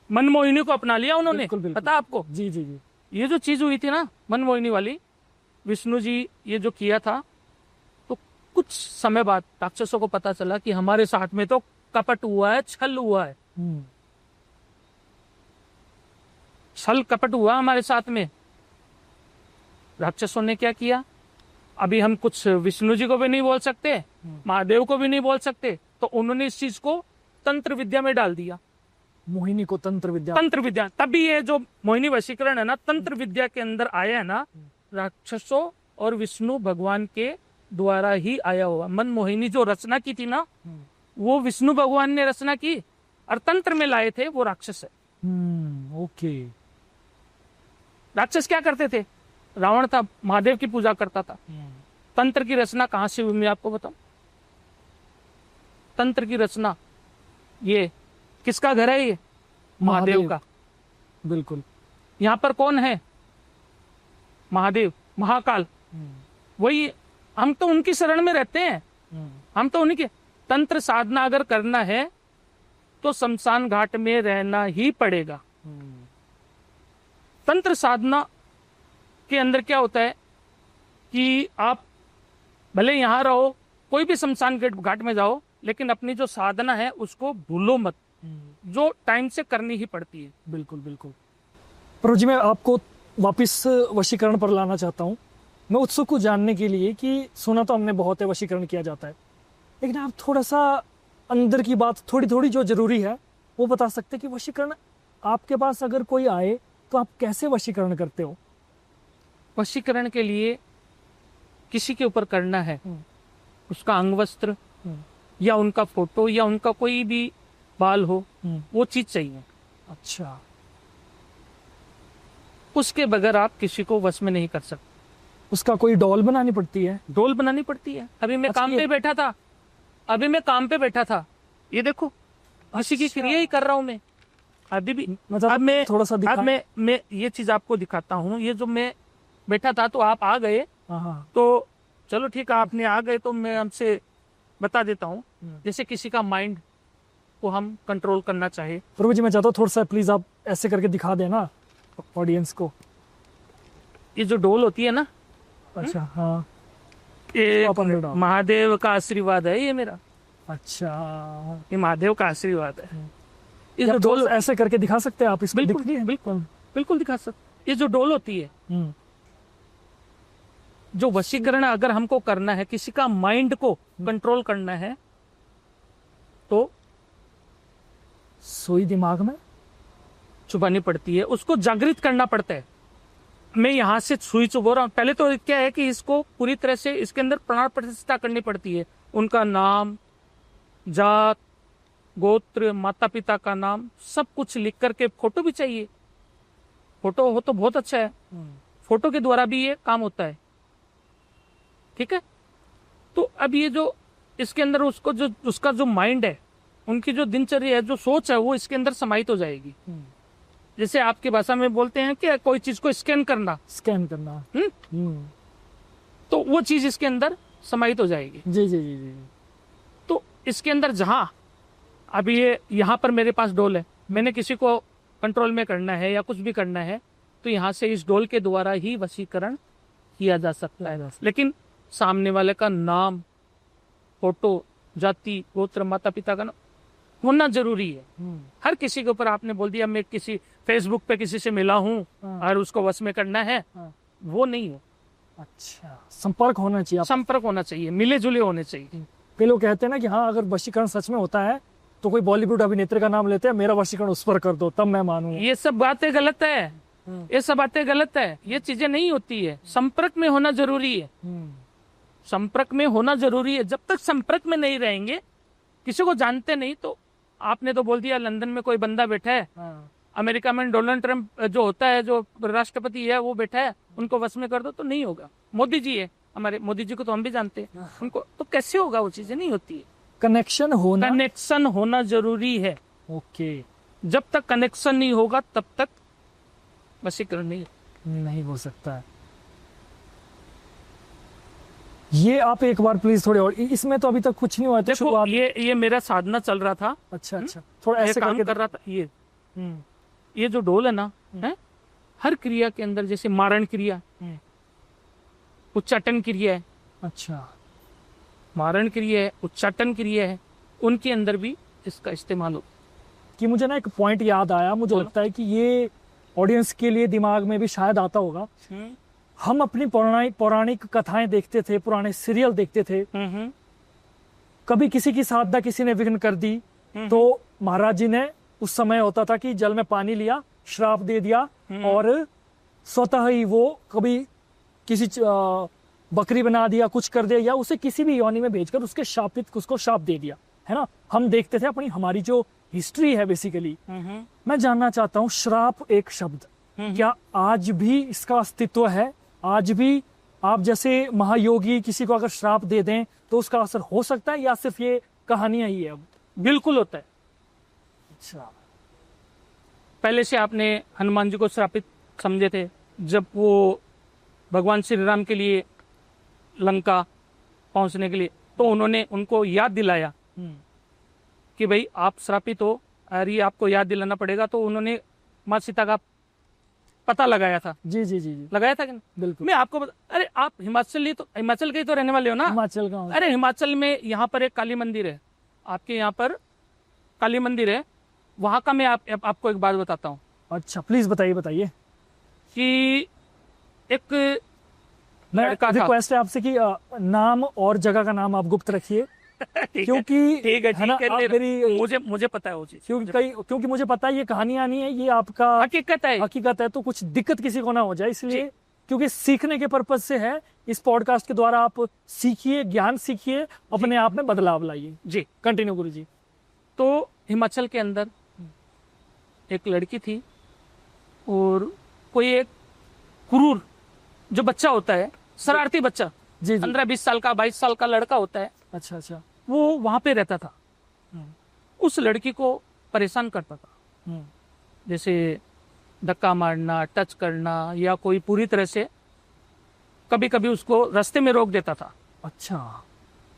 मनमोहिनी को अपना लिया उन्होंने। बिल्कुल, बिल्कुल। पता आपको? जी जी जी। ये जो चीज हुई थी ना मनमोहिनी वाली, विष्णु जी ये जो किया था, तो कुछ समय बाद राक्षसों को पता चला कि हमारे साथ में तो कपट हुआ है, छल हुआ है, छल कपट हुआ हमारे साथ में। राक्षसों ने क्या किया, अभी हम कुछ विष्णु जी को भी नहीं बोल सकते, महादेव को भी नहीं बोल सकते, तो उन्होंने इस चीज को तंत्र विद्या में डाल दिया। मोहिनी को तंत्र विद्या। तभी ये जो मोहिनी वशीकरण है ना, तंत्र विद्या के अंदर आया है ना, राक्षसों और विष्णु भगवान के द्वारा ही आया हुआ। मनमोहिनी जो रचना की थी ना, वो विष्णु भगवान ने रचना की, और तंत्र में लाए थे वो राक्षस है। ओके। राक्षस क्या करते थे? रावण था, महादेव की पूजा करता था। तंत्र की रचना कहां से हुई मैं आपको बताऊं। तंत्र की रचना, ये किसका घर है? ये महादेव का। बिल्कुल। यहाँ पर कौन है? महादेव, महाकाल। वही, हम तो उनकी शरण में रहते हैं, हम तो उन्हीं के। तंत्र साधना अगर करना है तो शमशान घाट में रहना ही पड़ेगा। तंत्र साधना इसके अंदर क्या होता है कि आप भले यहाँ रहो, कोई भी शमशान घाट में जाओ, लेकिन अपनी जो साधना है उसको भूलो मत, जो टाइम से करनी ही पड़ती है। बिल्कुल बिल्कुल। प्रभु जी, मैं आपको वापस वशीकरण पर लाना चाहता हूँ। मैं उत्सुक हूँ जानने के लिए कि सुना तो हमने बहुत है वशीकरण किया जाता है, लेकिन आप थोड़ा सा अंदर की बात थोड़ी थोड़ी जो जरूरी है वो बता सकते हैं कि वशीकरण आपके पास अगर कोई आए तो आप कैसे वशीकरण करते हो? वशीकरण के लिए किसी के ऊपर करना है, उसका अंग वस्त्र या उनका फोटो या उनका कोई भी बाल हो, वो चीज चाहिए। अच्छा। उसके बगैर आप किसी को वश में नहीं कर सकते। उसका कोई डॉल बनानी पड़ती है? डोल बनानी पड़ती है। अभी मैं अच्छा, काम पे बैठा था, ये देखो, किसी की क्रिया ही कर रहा हूं मैं अभी भी। मतलब अब मैं थोड़ा सा दिखा। अब मैं ये चीज आपको दिखाता हूँ। ये जो मैं बैठा था तो आप आ गए, हाँ। तो चलो ठीक है, आपने आ गए तो मैं हमसे बता देता हूँ। जैसे किसी का माइंड को हम कंट्रोल करना चाहे। प्रभु जी, मैं चाहता हूँ थोड़ा सा प्लीज आप ऐसे करके दिखा देना ऑडियंस को। ये जो डोल होती है ना, अच्छा। हाँ। ये तो अपन डाल। महादेव का आशीर्वाद है ये मेरा। अच्छा। ये महादेव का आशीर्वाद है। ये या जो तो डोल ऐसे करके दिखा सकते हैं आप? इसको बिल्कुल दिख रही है? बिल्कुल बिल्कुल दिखा सकते। ये जो डोल होती है, जो वशीकरण अगर हमको करना है, किसी का माइंड को कंट्रोल करना है, तो सुई दिमाग में चुभानी पड़ती है, उसको जागृत करना पड़ता है। मैं यहाँ से सुई चुभो रहा हूँ। पहले तो क्या है कि इसको पूरी तरह से इसके अंदर प्राण प्रतिष्ठा करनी पड़ती है। उनका नाम, जात, गोत्र, माता पिता का नाम, सब कुछ लिख करके, फोटो भी चाहिए। फोटो हो तो बहुत अच्छा है, फोटो के द्वारा भी ये काम होता है। ठीक है। तो अब ये जो इसके अंदर उसका जो माइंड है, उनकी जो दिनचर्या है, जो सोच है, वो इसके अंदर समाहित हो जाएगी। जैसे आपकी भाषा में बोलते हैं कि कोई चीज को स्कैन करना, तो वो चीज इसके अंदर समाहित हो जाएगी। जी जी जी जी। तो इसके अंदर जहां अभी ये यहाँ पर मेरे पास डोल है, मैंने किसी को कंट्रोल में करना है या कुछ भी करना है, तो यहाँ से इस डोल के द्वारा ही वशीकरण किया जा सकता है। लेकिन सामने वाले का नाम, फोटो, जाति, गोत्र, माता पिता का नाम होना जरूरी है। हर किसी के ऊपर आपने बोल दिया मैं किसी फेसबुक पे किसी से मिला हूँ और उसको वश में करना है, वो नहीं हो। अच्छा, संपर्क होना चाहिए। संपर्क होना चाहिए, मिले जुले होने चाहिए। पे लोग कहते हैं ना कि हाँ, अगर वशीकरण सच में होता है तो कोई बॉलीवुड अभिनेत्री का नाम लेते हैं, मेरा वशीकरण उस पर कर दो तब मैं मानूंगा। ये सब बातें गलत है, ये सब बातें गलत है, ये चीजें नहीं होती है। संपर्क में होना जरूरी है, संपर्क में होना जरूरी है। जब तक संपर्क में नहीं रहेंगे, किसी को जानते नहीं, तो आपने तो बोल दिया लंदन में कोई बंदा बैठा है, अमेरिका में डोनाल्ड ट्रंप जो होता है, जो राष्ट्रपति है, वो बैठा है, उनको वश में कर दो तो नहीं होगा। मोदी जी है, हमारे मोदी जी को तो हम भी जानते हैं, उनको तो कैसे होगा? वो चीजें नहीं होती है। कनेक्शन होना जरूरी है। ओके। जब तक कनेक्शन नहीं होगा तब तक वशीकरण नहीं हो सकता है। ये आप एक बार प्लीज थोड़े और, इसमें तो अभी तक कुछ नहीं हुआ है। देखो, ये मेरा साधना चल रहा था। अच्छा, थोड़ा ऐसे काम कर रहा था। ये जो डोल है ना, है, हर क्रिया के अंदर, जैसे मारण क्रिया, उच्चाटन क्रिया है, अच्छा, मारण क्रिया है, उच्चाटन क्रिया है, उनके अंदर भी इसका इस्तेमाल हो। कि मुझे ना एक पॉइंट याद आया, मुझे लगता है कि ये ऑडियंस के लिए दिमाग में भी शायद आता होगा। हम अपनी पौराणिक कथाएं देखते थे, पुराने सीरियल देखते थे, कभी किसी की साधना किसी ने विघ्न कर दी तो महाराज जी ने, उस समय होता था कि जल में पानी लिया, श्राप दे दिया, और स्वतः ही वो कभी किसी बकरी बना दिया, कुछ कर दिया, या उसे किसी भी योनि में भेजकर उसके उसको शाप दे दिया, है ना। हम देखते थे हमारी जो हिस्ट्री है बेसिकली। मैं जानना चाहता हूँ, श्राप एक शब्द, क्या आज भी इसका अस्तित्व है? आज भी आप जैसे महायोगी किसी को अगर श्राप दे दें तो उसका असर हो सकता है, या सिर्फ ये कहानियां ही है? बिल्कुल होता है। अच्छा, पहले से आपने हनुमान जी को श्रापित समझे थे, जब वो भगवान श्री राम के लिए लंका पहुंचने के लिए, तो उन्होंने उनको याद दिलाया कि भाई आप श्रापित हो और ये आपको याद दिलाना पड़ेगा। तो उन्होंने माँ सीता का पता लगाया था। जी जी जी जी, लगाया था कि नहीं? बिल्कुल। मैं आपको अरे आप हिमाचल के ही तो रहने वाले हो ना? हिमाचल का हूँ। अरे हिमाचल में यहाँ पर एक काली मंदिर है, आपके यहाँ पर काली मंदिर है, वहां का मैं आपको एक बात बताता हूँ अच्छा, प्लीज बताइए बताइए। कि एक मैं लड़का था। रिक्वेस्ट है आपसे कि नाम और जगह का नाम आप गुप्त रखिए, क्योंकि ठीक है ना, ठीक आप है, मेरी मुझे पता है वो चीज, क्योंकि मुझे पता है ये कहानियां नहीं है, ये आपका हकीकत है। हकीकत है, तो कुछ दिक्कत किसी को ना हो जाए, इसलिए जी। क्योंकि सीखने के पर्पज से है। इस पॉडकास्ट के द्वारा आप सीखिए, ज्ञान सीखिए, अपने आप में बदलाव लाइए। जी कंटिन्यू गुरु जी। तो हिमाचल के अंदर एक लड़की थी, और कोई एक क्रूर जो बच्चा होता है, शरारती बच्चा, जी जी, 15-20 साल का 22 साल का लड़का होता है, अच्छा अच्छा, वो वहां पे रहता था। हम्म, उस लड़की को परेशान करता था, हम्म, जैसे धक्का मारना, टच करना, या कोई पूरी तरह से कभी कभी उसको रास्ते में रोक देता था। अच्छा,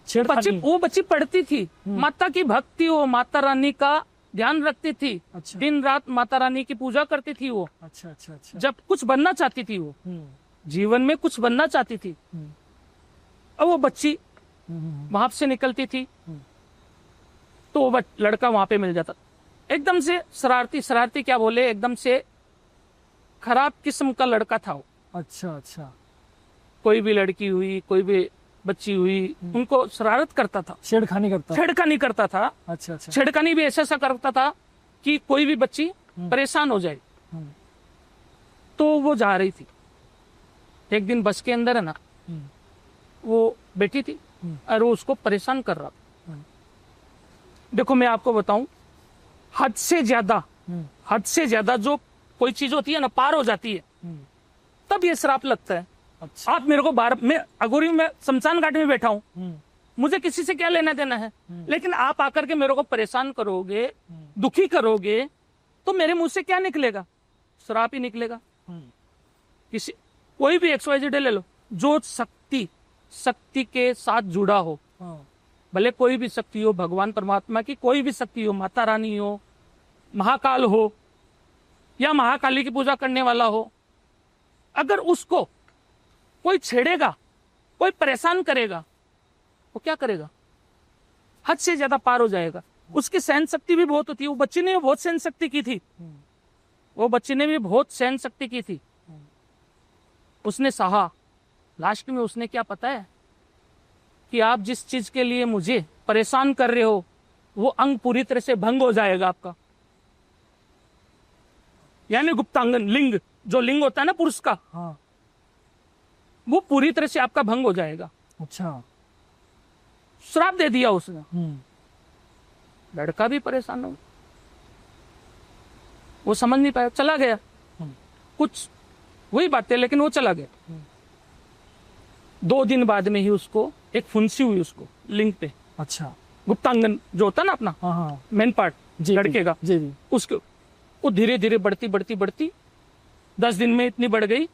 छेड़खानी। वो बच्ची पढ़ती थी, माता की भक्त थी, वो माता रानी का ध्यान रखती थी, अच्छा दिन रात माता रानी की पूजा करती थी वो। अच्छा अच्छा अच्छा, जब कुछ बनना चाहती थी वो, हम्म, जीवन में कुछ बनना चाहती थी, हम्म, अब वो बच्ची हम्म, वहां से निकलती थी, हम्म। तो वो लड़का वहां पे मिल जाता, एकदम से शरारती क्या बोले, एकदम से खराब किस्म का लड़का था वो। अच्छा अच्छा, कोई भी लड़की हुई, कोई भी बच्ची हुई, उनको शरारत करता था, छेड़खानी करता। छेड़खानी करता था। अच्छा अच्छा, छेड़खानी भी ऐसा करता था कि कोई भी बच्ची परेशान हो जाए। हम्म, तो वो जा रही थी एक दिन बस के अंदर, है ना, हम्म, वो बैठी थी और वो उसको परेशान कर रहा था। देखो मैं आपको बताऊं, हद से ज्यादा जो कोई चीज होती है ना, पार हो जाती है, तब ये श्राप लगता है। अच्छा, आप मेरे को मैं अगोरी में शमशान घाट में बैठा हूं, हम्म, मुझे किसी से क्या लेना देना है, लेकिन आप आकर के मेरे को परेशान करोगे, दुखी करोगे, तो मेरे मुंह से क्या निकलेगा? श्राप ही निकलेगा। किसी कोई भी XYZ ले लो, जो शक्ति के साथ जुड़ा हो, हाँ, भले कोई भी शक्ति हो, भगवान परमात्मा की कोई भी शक्ति हो, माता रानी हो, महाकाल हो, या महाकाली की पूजा करने वाला हो, अगर उसको कोई छेड़ेगा, कोई परेशान करेगा, वो क्या करेगा? हद से ज्यादा पार हो जाएगा। उसकी सहन शक्ति भी बहुत होती है। वो बच्ची ने भी बहुत सहन शक्ति की थी, उसने सहा। लास्ट में उसने क्या पता है कि आप जिस चीज के लिए मुझे परेशान कर रहे हो, वो अंग पूरी तरह से भंग हो जाएगा आपका, यानी गुप्तांगन लिंग, जो लिंग होता है ना पुरुष का, हाँ, वो पूरी तरह से आपका भंग हो जाएगा। अच्छा, श्राप दे दिया उसने। लड़का भी परेशान हो, वो समझ नहीं पाया, चला गया। कुछ वही बातें, लेकिन वो चला गया। 2 दिन बाद में ही उसको एक फुंसी हुई, उसको लिंग पे। अच्छा, गुप्तांगन जो होता है ना अपना, हाँ हाँ, मेन पार्ट जी, लड़के का, जी जी, उसको वो धीरे धीरे बढ़ती 10 दिन में इतनी बढ़ गई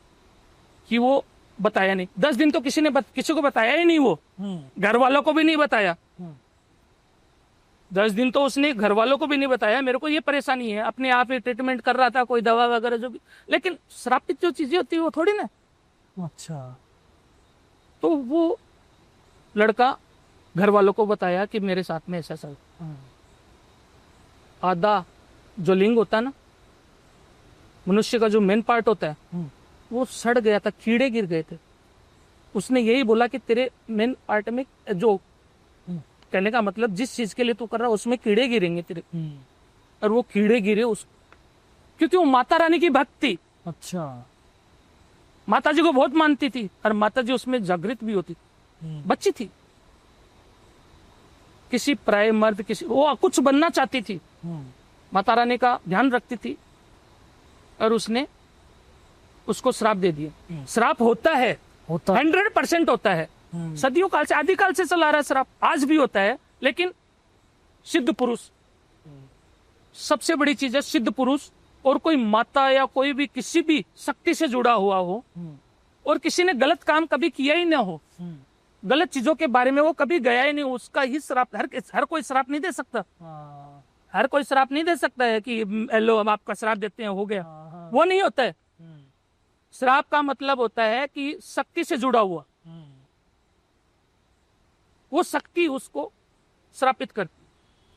कि वो बताया नहीं। 10 दिन तो किसी को बताया ही नहीं, वो घर वालों को भी नहीं बताया। 10 दिन तो उसने घर वालों को भी नहीं बताया, मेरे को ये परेशानी है, अपने आप ही ट्रीटमेंट कर रहा था, कोई दवा वगैरह जो भी, लेकिन श्रापित जो चीजें होती है वो थोड़ी ना। अच्छा, तो वो लड़का घर वालों को बताया कि मेरे साथ में ऐसा सब, आधा जो लिंग होता है ना, मनुष्य का जो मेन पार्ट होता है, वो सड़ गया था, कीड़े गिर गए थे। उसने यही बोला कि तेरे मेन पार्ट में जो, कहने का मतलब जिस चीज के लिए तू कर रहा है उसमें कीड़े गिरेंगे तेरे। और वो कीड़े गिरे क्योंकि वो माता रानी की भक्त थी। अच्छा, माता जी को बहुत मानती थी, और माता जी उसमें जागृत भी होती। बच्ची थी, किसी प्राय मर्द, वो कुछ बनना चाहती थी, माता रानी का ध्यान रखती थी, और उसने उसको श्राप दे दिया। श्राप होता है, 100% होता है, सदियों काल से, आदिकाल से चला रहा है श्राप, आज भी होता है। लेकिन सिद्ध पुरुष, सबसे बड़ी चीज है सिद्ध पुरुष, और कोई माता या कोई भी किसी भी शक्ति से जुड़ा हुआ हो, और किसी ने गलत काम कभी किया ही ना हो, गलत चीजों के बारे में वो कभी गया ही नहीं, उसका ही श्राप। हर कोई श्राप नहीं दे सकता, हर कोई श्राप नहीं दे सकता है कि लो हम आपका श्राप देते हैं, हो गया, वो नहीं होता है। श्राप का मतलब होता है कि शक्ति से जुड़ा हुआ, वो शक्ति उसको श्रापित करती।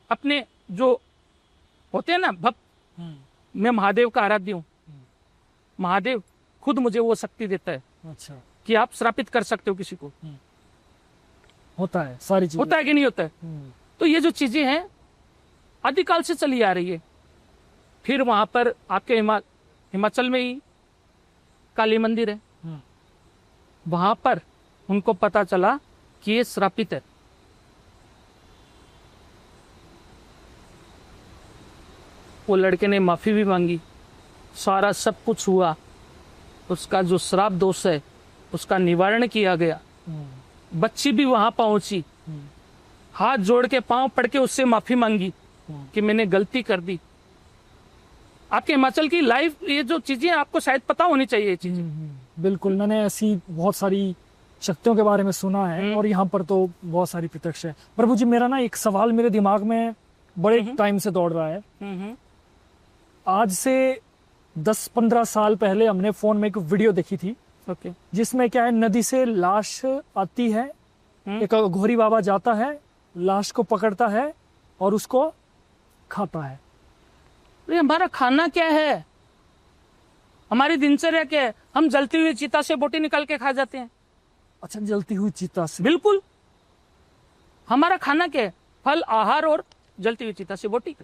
अपने जो होते हैं ना भक्त, मैं महादेव का आराध्य हूँ, महादेव खुद मुझे वो शक्ति देता है। अच्छा, कि आप श्रापित कर सकते हो किसी को। होता है, सारी चीजें होता है कि नहीं होता है? तो ये जो चीजें हैं आदिकाल से चली आ रही है। फिर वहां पर आपके हिमाचल में ही काली मंदिर है, वहां पर उनको पता चला कि ये श्रापित है। वो लड़के ने माफी भी मांगी, सारा सब कुछ हुआ, उसका जो श्राप दोष है उसका निवारण किया गया। बच्ची भी वहां पहुंची, हाथ जोड़ के पांव पड़ के उससे माफी मांगी कि मैंने गलती कर दी। आपके हिमाचल की लाइफ, ये जो चीजें आपको शायद पता होनी चाहिए ये चीजें। बिल्कुल, मैंने ऐसी बहुत सारी शक्तियों के बारे में सुना है और यहाँ पर तो बहुत सारी प्रत्यक्ष है। प्रभु जी, मेरा ना एक सवाल मेरे दिमाग में बड़े टाइम से दौड़ रहा है। आज से 10-15 साल पहले हमने फोन में एक वीडियो देखी थी, जिसमें क्या है, नदी से लाश आती है, एक घोरी बाबा जाता है, लाश को पकड़ता है और उसको खाता है। ये हमारा खाना क्या है, हमारी दिनचर्या क्या है? हम जलती हुई चिता से बोटी निकाल के खा जाते हैं। अच्छा, जलती हुई चिता से? बिल्कुल। हमारा खाना क्या है? फल, आहार और जलती हुई चिता से बोटी।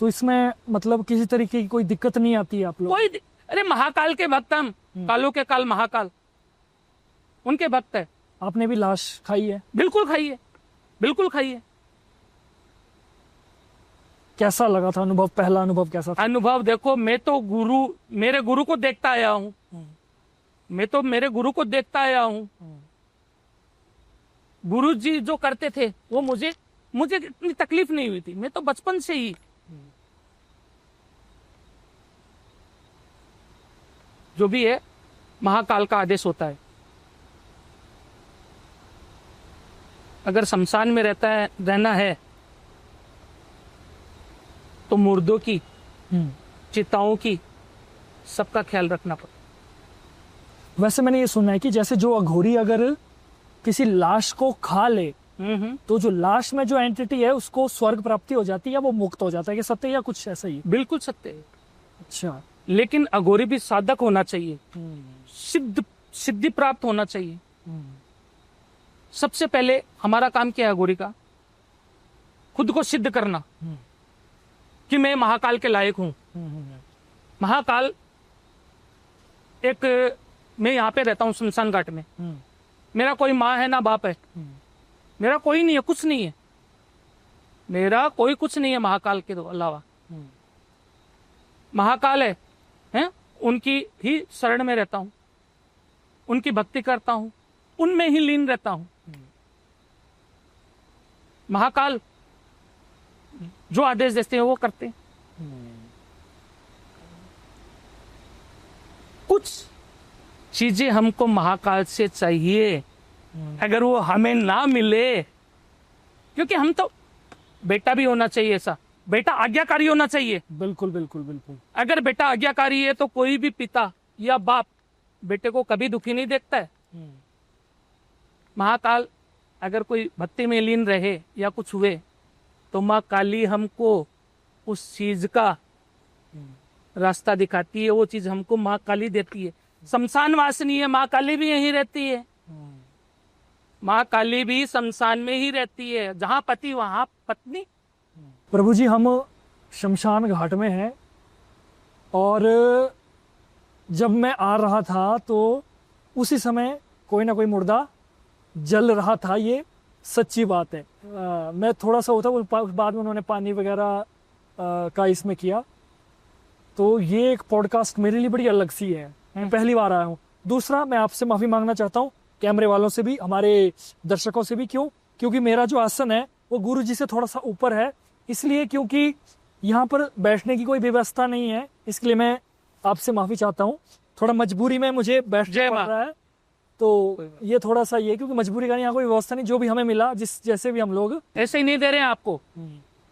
तो इसमें मतलब किसी तरीके की कोई दिक्कत नहीं आती है आप लोग? अरे महाकाल के भक्त हम, कालों के काल महाकाल, उनके भक्त है। आपने भी लाश खाई है? बिल्कुल खाई है, बिल्कुल खाई है। कैसा लगा था अनुभव? पहला अनुभव कैसा था? अनुभव देखो, मैं तो मेरे गुरु को देखता आया हूँ, मैं तो मेरे गुरु को देखता आया हूँ। गुरु जी जो करते थे वो मुझे इतनी तकलीफ नहीं हुई थी। मैं तो बचपन से ही, जो भी है महाकाल का आदेश होता है। अगर शमशान में रहना है तो मुर्दों की, चिताओं की, सबका ख्याल रखना पड़ता। वैसे मैंने ये सुना है कि जैसे जो अघोरी अगर किसी लाश को खा ले तो जो लाश में जो एंटिटी है उसको स्वर्ग प्राप्ति हो जाती है या वो मुक्त हो जाता है, कि सत्य या कुछ ऐसा ही? बिल्कुल सत्य है। अच्छा, लेकिन अघोरी भी साधक होना चाहिए, सिद्धि प्राप्त होना चाहिए। सबसे पहले हमारा काम क्या है अघोरी का? खुद को सिद्ध करना कि मैं महाकाल के लायक हूं। महाकाल एक, मैं यहाँ पे रहता हूँ शमशान घाट में, मेरा कोई माँ है ना बाप है, मेरा कोई नहीं है, कुछ नहीं है, मेरा कोई कुछ नहीं है महाकाल के अलावा। महाकाल है, उनकी ही शरण में रहता हूं, उनकी भक्ति करता हूं, उनमें ही लीन रहता हूं। महाकाल जो आदेश देते हैं वो करते हैं। कुछ चीजें हमको महाकाल से चाहिए, अगर वो हमें ना मिले, क्योंकि हम तो, बेटा भी होना चाहिए ऐसा, बेटा आज्ञाकारी होना चाहिए। बिल्कुल बिल्कुल बिल्कुल। अगर बेटा आज्ञाकारी है तो कोई भी पिता या बाप बेटे को कभी दुखी नहीं देखता है। महाकाल अगर कोई भक्ति में लीन रहे या कुछ हुए तो माँ काली हमको उस चीज का रास्ता दिखाती है, वो चीज हमको माँ काली देती है। शमशान वासिनी है, माँ काली भी यहीं रहती है, माँ काली भी शमशान में ही रहती है, जहाँ पति वहाँ पत्नी। प्रभु जी, हम शमशान घाट में हैं और जब मैं आ रहा था तो उसी समय कोई ना कोई मुर्दा जल रहा था, ये सच्ची बात है। मैं थोड़ा सा होता, बाद में उन्होंने पानी वगैरह का इसमें किया, तो ये एक पॉडकास्ट मेरे लिए बड़ी अलग सी है, मैं पहली बार आया हूँ। दूसरा, मैं आपसे माफ़ी मांगना चाहता हूँ, कैमरे वालों से भी, हमारे दर्शकों से भी। क्योंकि मेरा जो आसन है वो गुरु जी से थोड़ा सा ऊपर है, इसलिए क्योंकि यहाँ पर बैठने की कोई व्यवस्था नहीं है, इसलिए मैं आपसे माफ़ी चाहता हूँ। थोड़ा मजबूरी में मुझे बैठना पड़ रहा है, तो ये थोड़ा सा ये, क्योंकि मजबूरी का यहाँ कोई व्यवस्था नहीं, जो भी हमें मिला, जिस जैसे भी हम लोग ऐसे ही नहीं दे रहे हैं आपको,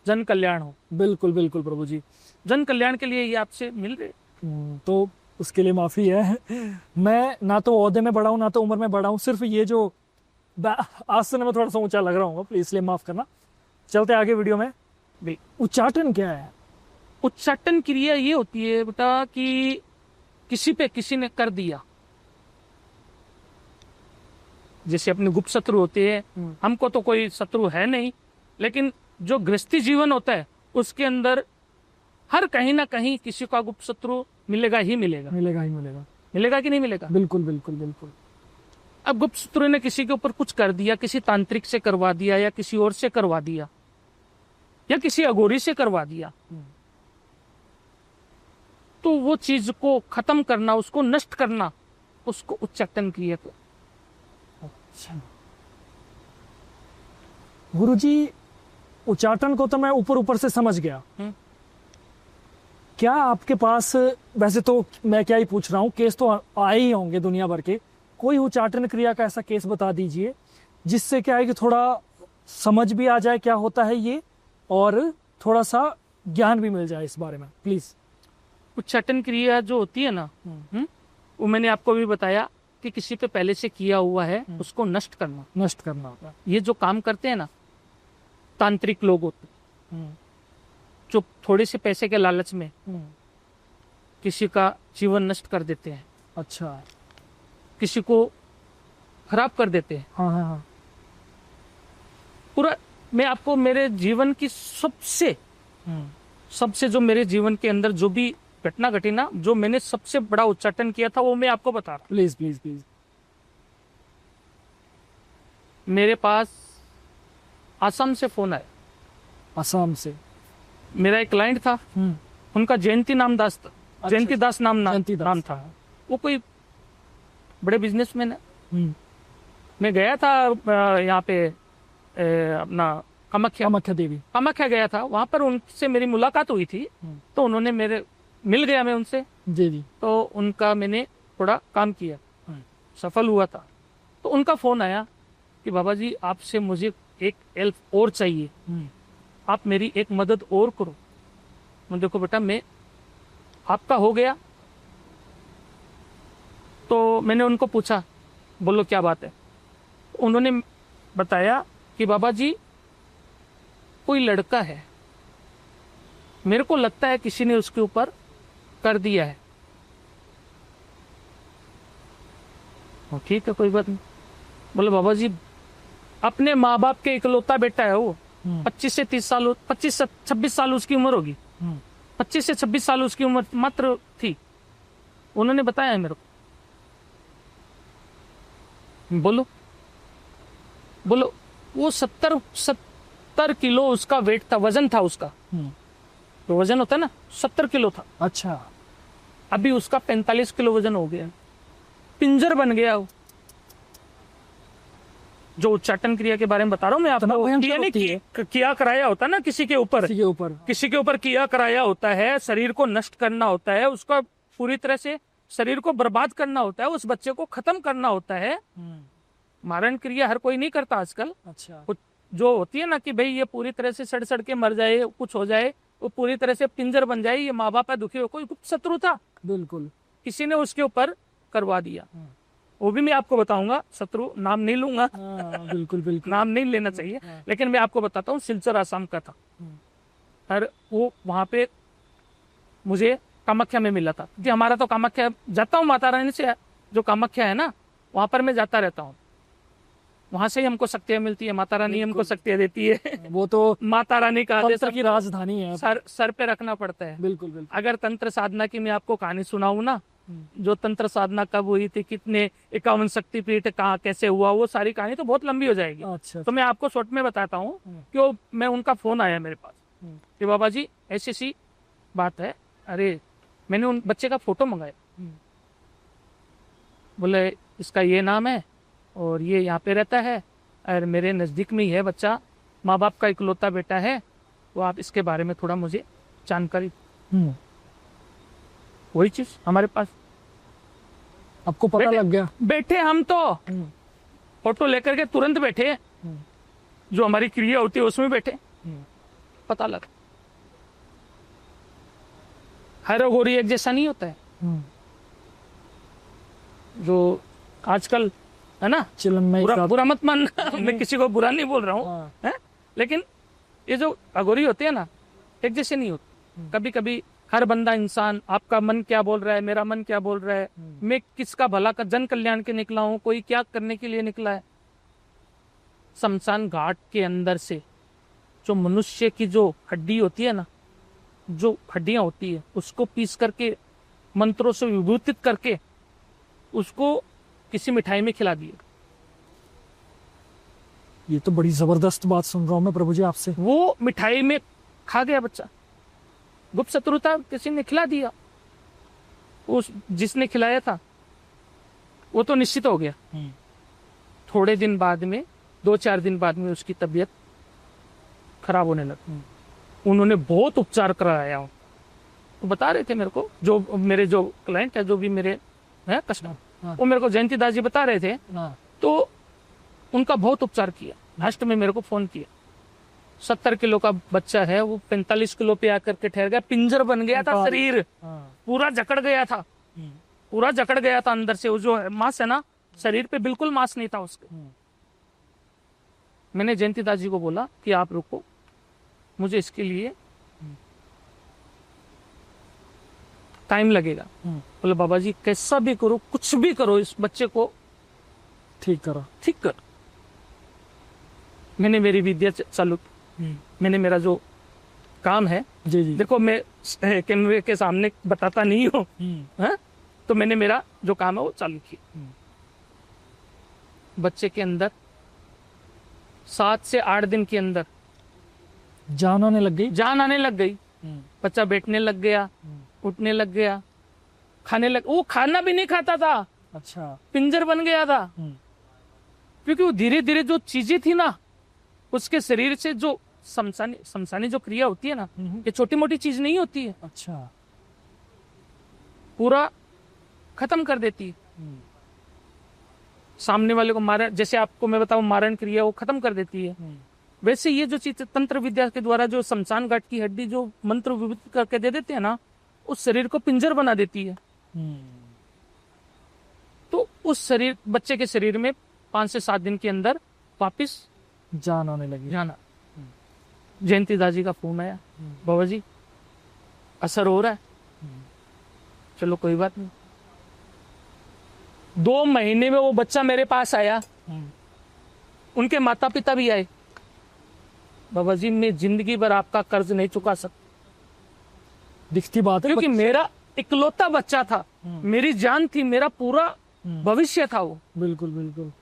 जन कल्याण हो। बिल्कुल बिल्कुल प्रभु जी, जन कल्याण के लिए ये आपसे मिल रहे। तो उसके लिए माफी है। मैं ना तो ओहदे में बड़ा हूँ ना तो उम्र में बड़ा हूँ, सिर्फ ये जो आसन में थोड़ा सा ऊंचा लग रहा हूँ, प्लीज इसलिए माफ करना। चलते आगे वीडियो में। उच्चाटन क्या है? उच्चाटन क्रिया ये होती है बेटा कि किसी पे किसी ने कर दिया, जैसे अपने गुप्त शत्रु होते हैं, हमको तो कोई शत्रु है नहीं, लेकिन जो गृहस्थी जीवन होता है उसके अंदर हर कहीं ना कहीं किसी का गुप्त शत्रु मिलेगा ही मिलेगा। मिलेगा ही मिलेगा। मिलेगा कि नहीं मिलेगा? बिल्कुल बिल्कुल बिल्कुल। अब गुप्त शत्रु ने किसी के ऊपर कुछ कर दिया, किसी तांत्रिक से करवा दिया या किसी और से करवा दिया या किसी अघोरी से करवा दिया, तो वो चीज को खत्म करना, उसको नष्ट करना, उसको उच्चाटन क्रिया को। अच्छा गुरुजी, उच्चाटन को तो मैं ऊपर ऊपर से समझ गया। क्या आपके पास, वैसे तो मैं क्या ही पूछ रहा हूँ, केस तो आए ही होंगे दुनिया भर के, कोई उच्चाटन क्रिया का ऐसा केस बता दीजिए जिससे क्या है कि थोड़ा समझ भी आ जाए क्या होता है ये, और थोड़ा सा ज्ञान भी मिल जाए इस बारे में, प्लीज। उच्चाटन क्रिया जो होती है ना, वो मैंने आपको भी बताया कि किसी पे पहले से किया हुआ है उसको नष्ट करना। नष्ट करना होता है। ये जो काम करते हैं ना तांत्रिक लोग होते हैं, जो थोड़े से पैसे के लालच में किसी का जीवन नष्ट कर देते हैं। अच्छा। किसी को खराब कर देते हैं। हाँ हाँ हाँ। पूरा मैं आपको मेरे जीवन की सबसे जो मेरे जीवन के अंदर जो भी घटना घटी ना, जो मैंने सबसे बड़ा उच्चाटन किया था वो मैं आपको बता रहा हूँ। Please please please. मेरे पास आसाम से फोन आया। आसाम से? मेरा एक क्लाइंट था, उनका जयंती नाम दास था। अच्छा, जयंती दास नाम था। वो कोई बड़े बिजनेसमैन है। मैं गया था यहाँ पे अपना कामाख्या गया था, वहां पर उनसे मेरी मुलाकात हुई थी। तो उन्होंने मिल गया मैं उनसे जी। तो उनका मैंने थोड़ा काम किया, सफल हुआ था। तो उनका फोन आया कि बाबा जी आपसे मुझे एक हेल्प और चाहिए, आप मेरी एक मदद और करो। मैं देखो बेटा, मैं आपका हो गया। तो मैंने उनको पूछा, बोलो क्या बात है? उन्होंने बताया कि बाबा जी कोई लड़का है, मेरे को लगता है किसी ने उसके ऊपर कर दिया है। ठीक है, कोई बात नहीं। बोले बाबा जी अपने माँ बाप के इकलौता बेटा है वो, 25 से 26 साल उसकी उम्र होगी। 25 से 26 साल उसकी उम्र मात्र थी। उन्होंने बताया है मेरे को। बोलो वो 70 किलो उसका वेट था, वजन था उसका। तो वजन होता है ना, 70 किलो था। अच्छा। अभी उसका 45 किलो वजन हो गया, पिंजर बन गया वो। जो उच्चाटन क्रिया के बारे में बता रहा हूँ मैं आपको, किया कराया होता है ना किसी के ऊपर किया कराया होता है, शरीर को नष्ट करना होता है, उसका पूरी तरह से शरीर को बर्बाद करना होता है, उस बच्चे को खत्म करना होता है। मारण क्रिया हर कोई नहीं करता आजकल। अच्छा। जो होती है ना कि भाई ये पूरी तरह से सड़ के मर जाए, कुछ हो जाए, वो पूरी तरह से पिंजर बन जाए, ये माँ बाप है दुखी हो, कोई गुप्त शत्रु था, बिल्कुल किसी ने उसके ऊपर करवा दिया। वो भी मैं आपको बताऊंगा, शत्रु नाम नहीं लूंगा। बिल्कुल बिल्कुल नाम नहीं लेना चाहिए, लेकिन मैं आपको बताता हूँ सिलचर आसाम का था। और वो वहां पे मुझे कामाख्या में मिला था, कि हमारा तो कामाख्या जाता हूँ, माता रानी से जो कामाख्या है ना वहां पर मैं जाता रहता हूँ। वहां से ही हमको शक्तियां मिलती है, माता रानी हमको शक्तियां देती है। वो तो माता रानी का तंत्र की राजधानी है, सर पे रखना पड़ता है। बिल्कुल बिल्कुल। अगर तंत्र साधना की मैं आपको कहानी सुनाऊं ना, जो तंत्र साधना कब हुई थी, कितने 51 शक्तिपीठ कहाँ कैसे हुआ, वो सारी कहानी तो बहुत लंबी हो जाएगी। अच्छा। तो मैं आपको शॉर्ट में बताता हूँ कि मैं उनका फोन आया मेरे पास कि बाबा जी ऐसी सी बात है। अरे मैंने उन बच्चे का फोटो मंगाया, बोले इसका ये नाम है और ये यहाँ पे रहता है और मेरे नज़दीक में ही है बच्चा, माँ बाप का इकलौता बेटा है, तो आप इसके बारे में थोड़ा मुझे जानकारी। वही चीज हमारे पास, आपको पता लग गया? बैठे हम तो फोटो लेकर के तुरंत बैठे, जो हमारी क्रिया होती है उसमें बैठे, पता लगा। हर अघोरी एक जैसा नहीं होता है। जो आजकल है ना, चिलम में बुरा मत मानना, मैं किसी को बुरा नहीं बोल रहा हूँ, है? लेकिन ये जो अघोरी होते हैं ना, एक जैसे नहीं होते। कभी कभी हर बंदा इंसान, आपका मन क्या बोल रहा है, मेरा मन क्या बोल रहा है, मैं किसका भला का जन कल्याण के निकला हूँ, कोई क्या करने के लिए निकला है। शमशान घाट के अंदर से जो मनुष्य की जो हड्डी होती है ना, जो हड्डियां होती है, उसको पीस करके मंत्रों से विभूतित करके उसको किसी मिठाई में खिला दिए। ये तो बड़ी जबरदस्त बात सुन रहा हूँ मैं प्रभु जी आपसे। वो मिठाई में खा गया बच्चा, गुप्त शत्रु था, किसी ने खिला दिया। उस जिसने खिलाया था वो तो निश्चित हो गया। थोड़े दिन बाद में, 2-4 दिन बाद में उसकी तबीयत खराब होने लगी। उन्होंने बहुत उपचार कराया, तो बता रहे थे मेरे को, जो मेरे जो क्लाइंट है, जो भी मेरे है कस्टमर, वो मेरे को जयंती दास जी बता रहे थे। तो उनका बहुत उपचार किया। लास्ट में मेरे को फोन किया, 70 किलो का बच्चा है, वो 45 किलो पे आकर के ठहर गया, पिंजर बन गया था, शरीर पूरा जकड़ गया था, पूरा जकड़ गया था अंदर से। वो जो मांस है ना शरीर पे, बिल्कुल मांस नहीं था उसके। मैंने जयंती दास जी को बोला कि आप रुको, मुझे इसके लिए टाइम लगेगा। बोले बाबा जी कैसा भी करो, कुछ भी करो, इस बच्चे को ठीक करो, ठीक कर। मैंने मेरी विद्या चालू, मैंने मेरा जो काम है, जी जी, देखो मैं कैमरे के सामने बताता नहीं हूँ, तो मैंने मेरा जो काम है वो चालू किया। बच्चे के अंदर 7 से 8 दिन के अंदर जान आने लग गई, जान आने लग गई। बच्चा बैठने लग गया, उठने लग गया, खाने लग, वो खाना भी नहीं खाता था। अच्छा, पिंजर बन गया था। क्योंकि वो धीरे धीरे जो चीजें थी ना, उसके शरीर से जो शमशानी जो क्रिया होती है ना, ये छोटी मोटी चीज नहीं होती है। अच्छा, पूरा खत्म कर देती है। सामने वाले को मारण, जैसे आपको मैं बताऊं मारण क्रिया, वो खत्म कर देती है। वैसे ये जो चीज तंत्र विद्या के द्वारा जो शमशान घाट की हड्डी जो मंत्र विभूत करके दे देते हैं ना, उस शरीर को पिंजर बना देती है। तो उस शरीर, बच्चे के शरीर में 5 से 7 दिन के अंदर वापिस जान आने लगी। जाना। जयंती दास जी का फोन आया, बाबा जी असर हो रहा है। चलो कोई बात नहीं। 2 महीने में वो बच्चा मेरे पास आया, उनके माता पिता भी आए। बाबा जी मैं जिंदगी भर आपका कर्ज नहीं चुका सकता। दिखती बात है, क्योंकि मेरा इकलौता बच्चा था, मेरी जान थी, मेरा पूरा भविष्य था वो। बिल्कुल बिल्कुल।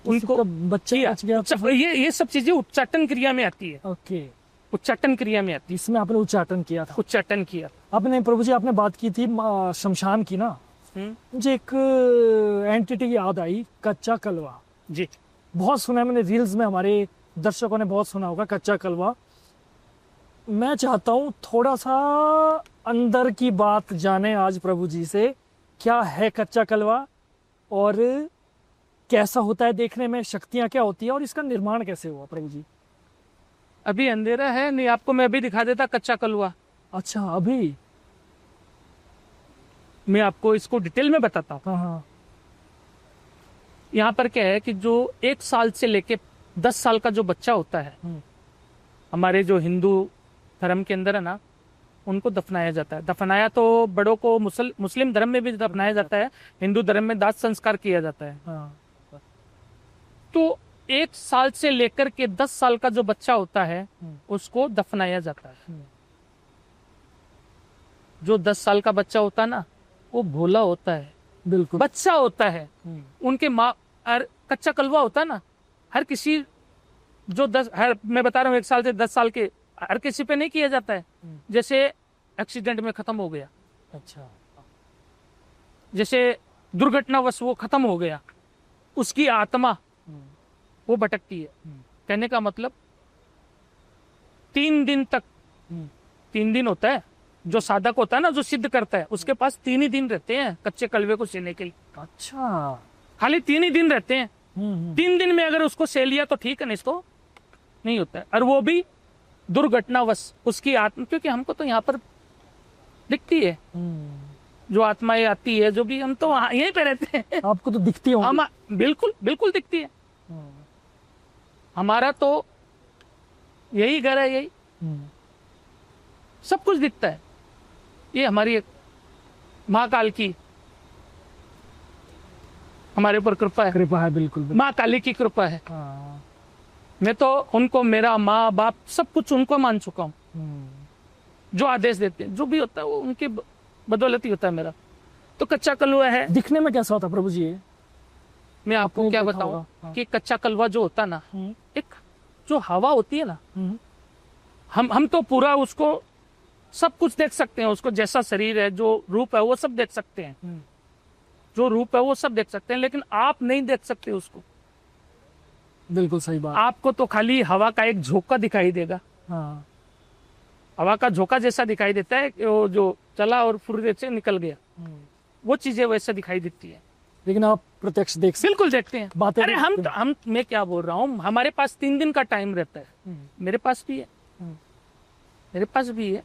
उनको बच्चा बच गया। ये सब चीजें उच्चाटन क्रिया में आती है। ओके, उच्चाटन क्रिया में आती है। इसमें आपने उच्चाटन किया था। उच्चाटन किया आपने प्रभु जी, आपने बात की थी शमशान की ना, मुझे एक एंटिटी याद आई, कच्चा कलवा जी। बहुत सुना है मैंने, रील्स में हमारे दर्शकों ने बहुत सुना होगा कच्चा कलवा। मैं चाहता हूँ थोड़ा सा अंदर की बात जाने आज प्रभु जी से, क्या है कच्चा कलवा और कैसा होता है देखने में, शक्तियां क्या होती है और इसका निर्माण कैसे हुआ प्रभु जी? अभी अंधेरा है, नहीं आपको मैं अभी दिखा देता कच्चा कलवा। अच्छा, अभी मैं आपको इसको डिटेल में बताता हूँ। हाँ हाँ। यहाँ पर क्या है कि जो 1 साल से लेके 10 साल का जो बच्चा होता है, हमारे जो हिंदू धर्म के अंदर है ना, उनको दफनाया जाता है। दफनाया तो बड़ों को मुस्लिम धर्म में भी दफनाया जाता है, हिंदू धर्म में दाह संस्कार किया जाता है। हाँ। तो 1 साल से लेकर के 10 साल का जो बच्चा होता है उसको दफनाया जाता है। जो 10 साल का बच्चा होता है ना, वो भोला होता है, बिल्कुल बच्चा होता है। उनके माँ, कच्चा कलवा होता है ना, हर किसी जो मैं बता रहा हूँ 1 साल से 10 साल के, हर किसी पे नहीं किया जाता है। जैसे एक्सीडेंट में खत्म हो गया, अच्छा, जैसे दुर्घटनावश वो खत्म हो गया, उसकी आत्मा वो भटकती है। कहने का मतलब 3 दिन तक, 3 दिन होता है, जो साधक होता है ना, जो सिद्ध करता है, उसके पास 3 ही दिन रहते हैं कच्चे कलवे को सेने के लिए। अच्छा, खाली 3 ही दिन रहते हैं। 3 दिन में अगर उसको से लिया तो ठीक है, नहीं तो नहीं होता है। और वो भी दुर्घटनावश उसकी आत्मा, क्योंकि हमको तो यहाँ पर दिखती है जो आत्माएं आती है, जो भी, हम तो यहीं पे रहते हैं। आपको तो दिखती होंगी। हम बिल्कुल बिल्कुल दिखती है। हमारा तो यही घर है, यही सब कुछ दिखता है। ये हमारी एक महाकाल की हमारे ऊपर कृपा है। कृपा है, बिल्कुल, बिल्कुल। माँ काली की कृपा है। हाँ। मैं तो उनको, मेरा माँ बाप सब कुछ उनको मान चुका हूँ। जो आदेश देते हैं, जो भी होता है वो उनकी बदौलत ही होता है मेरा। तो कच्चा कलवा है। दिखने में कैसा होता है प्रभु जी ये? मैं आपको क्या देखा बताऊं होगा। हाँ। कि कच्चा कलवा जो होता है ना, एक जो हवा होती है ना, हम तो पूरा उसको सब कुछ देख सकते हैं, उसको जैसा शरीर है, जो रूप है, वो सब देख सकते हैं। जो रूप है वो सब देख सकते हैं, लेकिन आप नहीं देख सकते उसको। बिल्कुल सही बात। आपको तो खाली हवा का एक झोंका दिखाई देगा। हाँ। हवा का झोंका जैसा दिखाई देता है कि वो जो चला और फुर्रे से निकल गया, वो चीजें वैसे दिखाई देती है। लेकिन आप प्रत्यक्ष देख सकते, बिल्कुल देखते हैं। बातें अरे हम मैं क्या बोल रहा हूँ, हमारे पास 3 दिन का टाइम रहता है। मेरे पास भी है, मेरे पास भी है।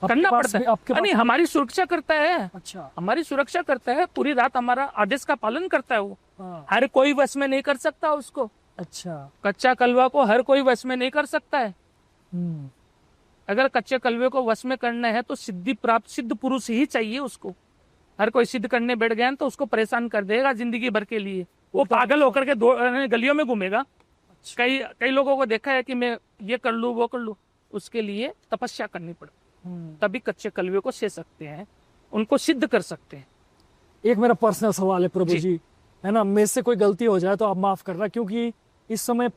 करना पड़ता है। आपके पास नहीं, हमारी सुरक्षा करता है। अच्छा। हमारी सुरक्षा करता है, पूरी रात हमारा आदेश का पालन करता है वो। हाँ। हर कोई वश में नहीं कर सकता उसको। अच्छा। कच्चा कलवा को हर कोई वश में नहीं कर सकता है। हम्म। अगर कच्चे कलवे को वश में करना है तो सिद्धि प्राप्त सिद्ध पुरुष ही चाहिए उसको। हर कोई सिद्ध करने बैठ गया तो उसको परेशान कर देगा जिंदगी भर के लिए। वो पागल होकर के गलियों में घूमेगा। कई लोगों को देखा है कि मैं ये कर लूं, वो कर लूं। उसके लिए तपस्या करनी पड़ती, तभी कच्चे कलवे को से सकते हैं, उनको सिद्ध कर सकते हैं। एक मेरा पर्सनल सवाल है प्रभु जी, है ना, मेरे से कोई गलती हो जाए तो आप माफ करना, क्योंकि इस समय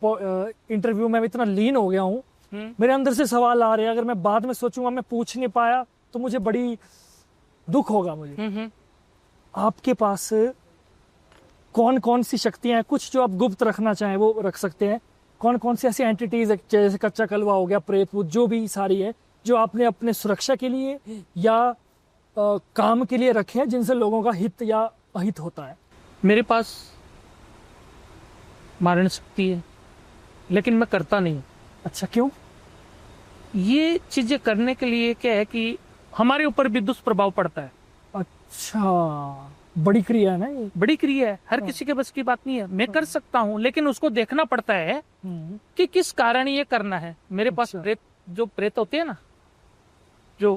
इंटरव्यू में इतना लीन हो गया हूँ, मेरे अंदर से सवाल आ रहे हैं। अगर मैं बाद में सोचूंगा मैं पूछ नहीं पाया तो मुझे बड़ी दुख होगा मुझे। आपके पास कौन कौन सी शक्तियां हैं? कुछ जो आप गुप्त रखना चाहें वो रख सकते हैं। कौन कौन सी ऐसी एंटिटीज है, जैसे कच्चा कलवा हो गया, प्रेत भूत, जो भी सारी है, जो आपने अपने सुरक्षा के लिए या काम के लिए रखे हैं, जिनसे लोगों का हित या अहित होता है? मेरे पास मारण शक्ति है, लेकिन मैं करता नहीं। अच्छा, क्यों? ये चीजें करने के लिए क्या है कि हमारे ऊपर भी दुष्प्रभाव पड़ता है। अच्छा, बड़ी क्रिया है ना ये? बड़ी क्रिया है, हर किसी के बस की बात नहीं है। मैं कर सकता हूँ, लेकिन उसको देखना पड़ता है कि किस कारण ये करना है। मेरे पास प्रेत होते हैं ना, जो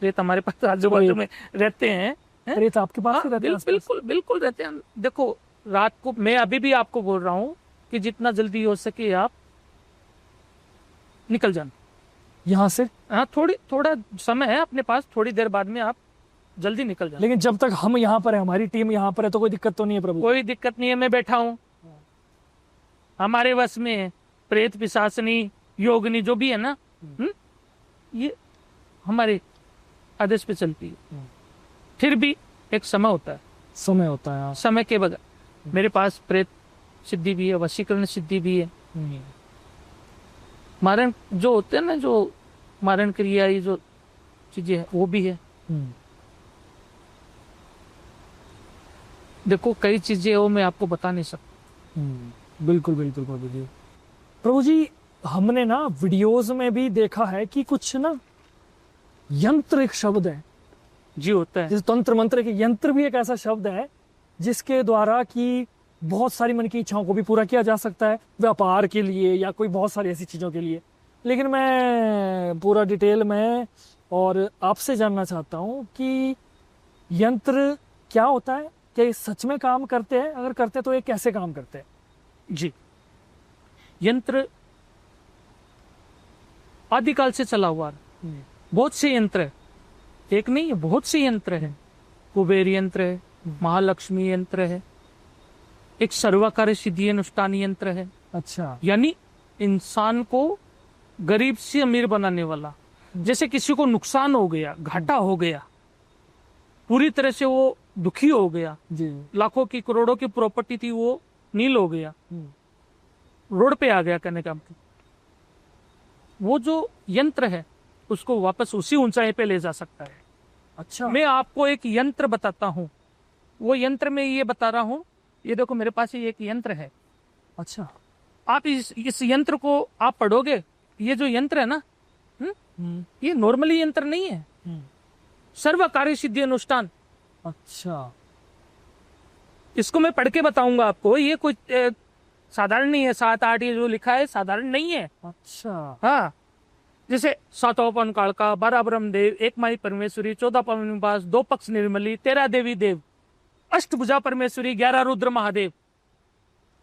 प्रेत हमारे पास आजू बाजू में रहते हैं। प्रेत आपके पास रहते हैं? बिल्कुल बिल्कुल रहते हैं। देखो, रात को मैं अभी भी आपको बोल रहा हूँ कि जितना जल्दी हो सके आप निकल जाना यहाँ से। हाँ, थोड़ा समय है अपने पास, थोड़ी देर बाद में आप जल्दी निकल जाना। लेकिन जब तक हम यहाँ पर है, हमारी टीम यहाँ पर है, तो कोई दिक्कत तो नहीं है प्रभु? कोई दिक्कत नहीं है, मैं बैठा हूँ, हमारे वश में है। प्रेत पिशाचनी योगिनी जो भी है ना, ये हमारे आदेश पे चलती है। फिर भी एक समय होता है, समय होता है। समय के बगैर मेरे पास प्रेत सिद्धि भी है, वशीकरण सिद्धि भी है, मारण जो होते हैं ना, जो मारण क्रिया, ये जो चीजें है वो भी है। देखो, कई चीजें वो मैं आपको बता नहीं सकता। बिल्कुल बिल्कुल प्रभु जी। प्रभु जी, हमने ना वीडियोस में भी देखा है कि कुछ ना यंत्र एक शब्द है जी, होता है। जैसे तंत्र मंत्र के यंत्र भी एक ऐसा शब्द है जिसके द्वारा कि बहुत सारी मन की इच्छाओं को भी पूरा किया जा सकता है, व्यापार के लिए या कोई बहुत सारी ऐसी चीजों के लिए। लेकिन मैं पूरा डिटेल में और आपसे जानना चाहता हूँ कि यंत्र क्या होता है, क्या ये सच में काम करते हैं? अगर करते हैं तो ये कैसे काम करते हैं? जी, यंत्र आदिकाल से चला हुआ है। बहुत से यंत्र है, एक नहीं है, बहुत से यंत्र है। कुबेर यंत्र है, महालक्ष्मी यंत्र है, एक सर्वकार्य सिद्धि अनुष्ठान यंत्र है। अच्छा, यानी इंसान को गरीब से अमीर बनाने वाला। जैसे किसी को नुकसान हो गया, घाटा हो गया, पूरी तरह से वो दुखी हो गया जी, लाखों की करोड़ों की प्रॉपर्टी थी वो नील हो गया, रोड पे आ गया, कहने का मतलब वो जो यंत्र है उसको वापस उसी ऊंचाई पे ले जा सकता है। अच्छा, मैं आपको एक यंत्र बताता हूँ। वो यंत्र में ये बता रहा हूँ, ये देखो मेरे पास ये एक यंत्र है। अच्छा, आप इस यंत्र को आप पढ़ोगे ये जो यंत्र है ना, ये नॉर्मली यंत्र नहीं है, सर्व कार्य सिद्धि अनुष्ठान। अच्छा, इसको मैं पढ़ के बताऊंगा आपको, ये कुछ साधारण नहीं है। 7-8 ये जो लिखा है साधारण नहीं है। अच्छा, हाँ, जैसे 7वां पवन काल का, 12 ब्रह्मदेव, 1 माई परमेश्वरी, 14 पवन निवास, 2 पक्ष निर्मली, 13 देवी देव, 8 भुजा परमेश्वरी, 11 रुद्र महादेव,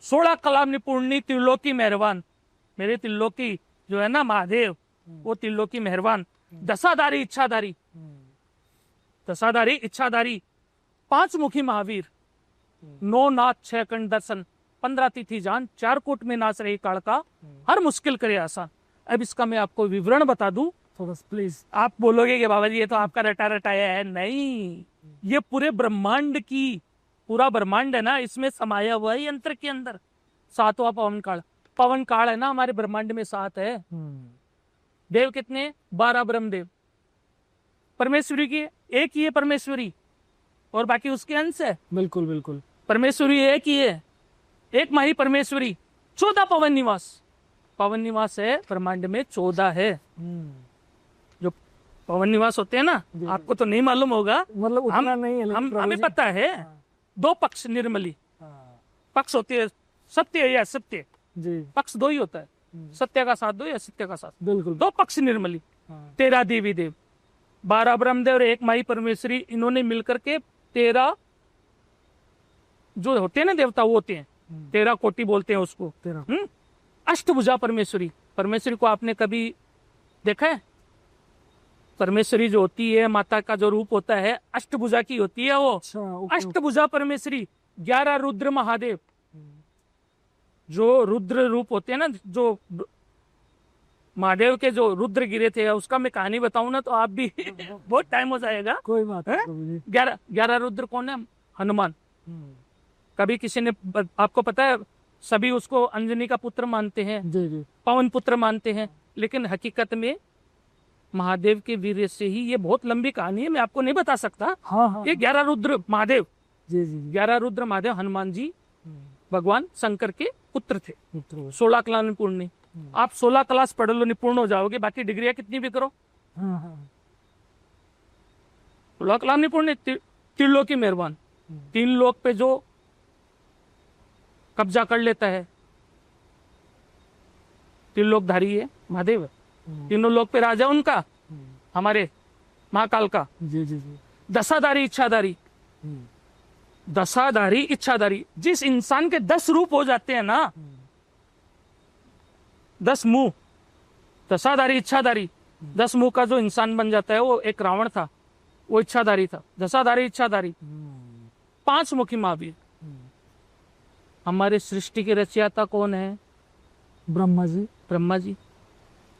16 कला निपुणी, त्रिलोकी मेहरबान। मेरे त्रिलोकी जो है ना महादेव, वो त्रिलोकी मेहरबान, दशाधारी इच्छाधारी, दशाधारी इच्छाधारी, 5 मुखी महावीर, 9 नाथ, 6 कंठ दर्शन, 15 तिथि जान, 4 कूट में नाच रही कालका, हर मुश्किल करे आसान। अब इसका मैं आपको विवरण बता दूं थोड़ा प्लीज। आप बोलोगे कि बाबा जी ये तो आपका रटा रटाया है। नहीं, ये पूरे ब्रह्मांड की, पूरा ब्रह्मांड है ना, इसमें समाया हुआ है यंत्र के अंदर। 7वां पवन काल, पवन काल है ना हमारे ब्रह्मांड में 7 है। देव कितने? 12 ब्रह्मदेव। परमेश्वरी की एक ही है परमेश्वरी, और बाकी उसके अंश है। बिल्कुल बिल्कुल, परमेश्वरी एक ही है, एक माही परमेश्वरी। 14 पवन निवास, पवन निवास है ब्रह्मांड में 14 है। जो पवन निवास होते हैं ना, आपको तो नहीं मालूम होगा, मतलब उतना नहीं है, हमें पता है। 2 पक्ष निर्मली, पक्ष होती है सत्य या सत्य जी, पक्ष 2 ही होता है, सत्य का साथ 2 या सत्य का साथ। बिल्कुल। 2 पक्ष निर्मली, 13 देवी देव, 12 ब्रह्मदेव और 1 माही परमेश्वरी। इन्होंने मिलकर के 13 जो होते हैं ना देवता, वो होते हैं 13 कोटि बोलते हैं उसको। 13 अष्टभुजा परमेश्वरी, परमेश्वरी को आपने कभी देखा है? परमेश्वरी जो होती है, माता का जो रूप होता है, अष्टभुजा की होती है वो। अच्छा, अष्टभुजा परमेश्वरी, 11 रुद्र महादेव। जो रुद्र रूप होते हैं ना, जो महादेव के जो रुद्र गिरे थे, उसका मैं कहानी बताऊं ना तो आप भी बहुत टाइम हो जाएगा। कोई बात नहीं। 11 रुद्र कौन है? हनुमान। कभी किसी ने, आपको पता है, सभी उसको अंजनी का पुत्र मानते हैं, जी जी, पवन पुत्र मानते हैं, लेकिन हकीकत में महादेव के वीर्य से ही। ये बहुत लंबी कहानी है, मैं आपको नहीं बता सकता। हाँ, ये 11 रुद्र महादेव, जी जी, 11 रुद्र महादेव हनुमान जी भगवान शंकर के पुत्र थे। 16 कला निपुण। आप 16 क्लास पढ़ लो, निपुण हो जाओगे, बाकी डिग्रियां कितनी भी करो। 16 कला निपुण, त्रिलोकी मेहरबान। 3 लोक पे जो कब्जा कर लेता है, त्रिलोकधारी है महादेव। 3 लोक पे राजा उनका, हमारे महाकाल का। जी जी जी, दशाधारी इच्छाधारी, दशाधारी इच्छाधारी। जिस इंसान के 10 रूप हो जाते हैं ना, 10 मुंह, दशाधारी इच्छाधारी, 10 मुंह का जो इंसान बन जाता है, वो एक रावण था, वो इच्छाधारी था। दशाधारी इच्छाधारी, 5 मुखी महावीर। हमारे सृष्टि के रचयिता कौन है? ब्रह्मा जी। ब्रह्मा जी,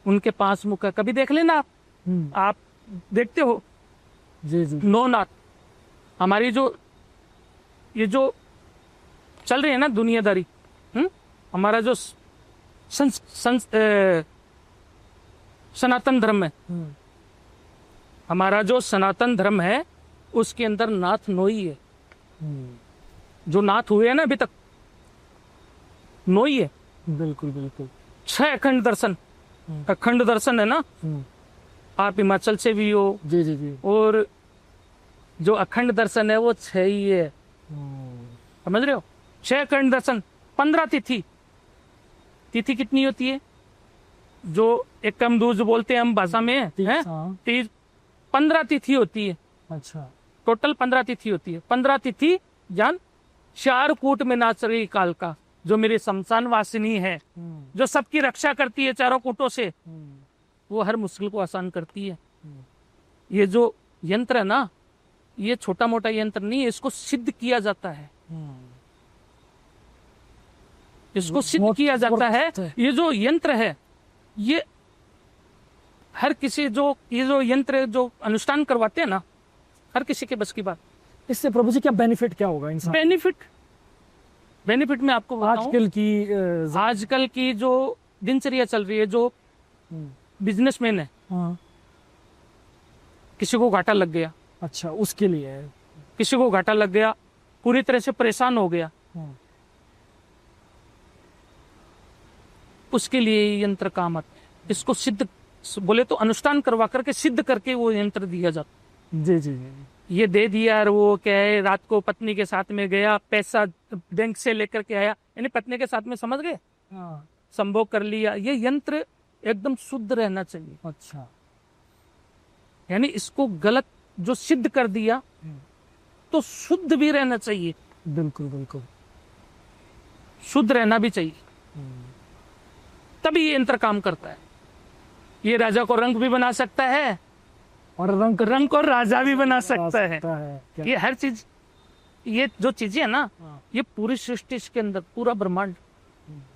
उनके 5 मुख है। कभी देख लेना आप देखते हो। जी जी, 9 नाथ। हमारी जो ये जो चल रही है ना दुनियादारी, हमारा जो सनातन धर्म है, हमारा जो सनातन धर्म है, उसके अंदर नाथ 9 ही है। जो नाथ हुए हैं ना अभी तक, 9 ही है। बिल्कुल बिल्कुल। 6 अखंड दर्शन, अखंड दर्शन है ना, आप हिमाचल से भी हो। जी जी जी, और जो अखंड दर्शन है वो 6 ही है, समझ रहे हो? 6 अखंड दर्शन, 15 तिथि। तिथि कितनी होती है? जो एक कम दूज बोलते हैं हम भाषा में, है 15 तिथि होती है। अच्छा, टोटल 15 तिथि होती है। 15 तिथि जान, 4 कूट में नाच रही कालका, जो मेरी शमशान वासिनी है, जो सबकी रक्षा करती है 4 कूटों से, वो हर मुश्किल को आसान करती है। ये जो यंत्र है ना, ये छोटा मोटा यंत्र नहीं है, इसको सिद्ध किया जाता है। इसको सिद्ध किया जाता है। ये जो यंत्र है, ये हर किसी जो ये जो यंत्र जो अनुष्ठान करवाते हैं ना, हर किसी के बस की बात। इससे प्रभु जी क्या बेनिफिट क्या होगा इंसान? बेनिफिट में आपको बताऊं, आजकल की जो दिनचर्या चल रही है, जो बिजनेसमैन है, किसी को घाटा लग गया, अच्छा, उसके लिए है। किसी को घाटा लग गया, पूरी तरह से परेशान हो गया, उसके लिए यंत्र काम आता है। इसको सिद्ध, बोले तो अनुष्ठान करवा करके सिद्ध करके वो यंत्र दिया जाता। जी जी जी। ये दे दिया और वो क्या है, रात को पत्नी के साथ में गया, पैसा बैंक से लेकर के आया, यानी पत्नी के साथ में, समझ गए, हाँ। संभोग कर लिया। ये यंत्र एकदम शुद्ध रहना चाहिए। अच्छा। यानी इसको गलत जो सिद्ध कर दिया तो शुद्ध भी रहना चाहिए। बिल्कुल बिल्कुल। शुद्ध रहना भी चाहिए, तभी ये यंत्र काम करता है। ये राजा को रंग भी बना सकता है और रंग को राजा भी बना सकता है। क्या? ये हर चीज, ये जो चीजें है ना, हाँ। ये पूरी सृष्टि के अंदर, पूरा ब्रह्मांड,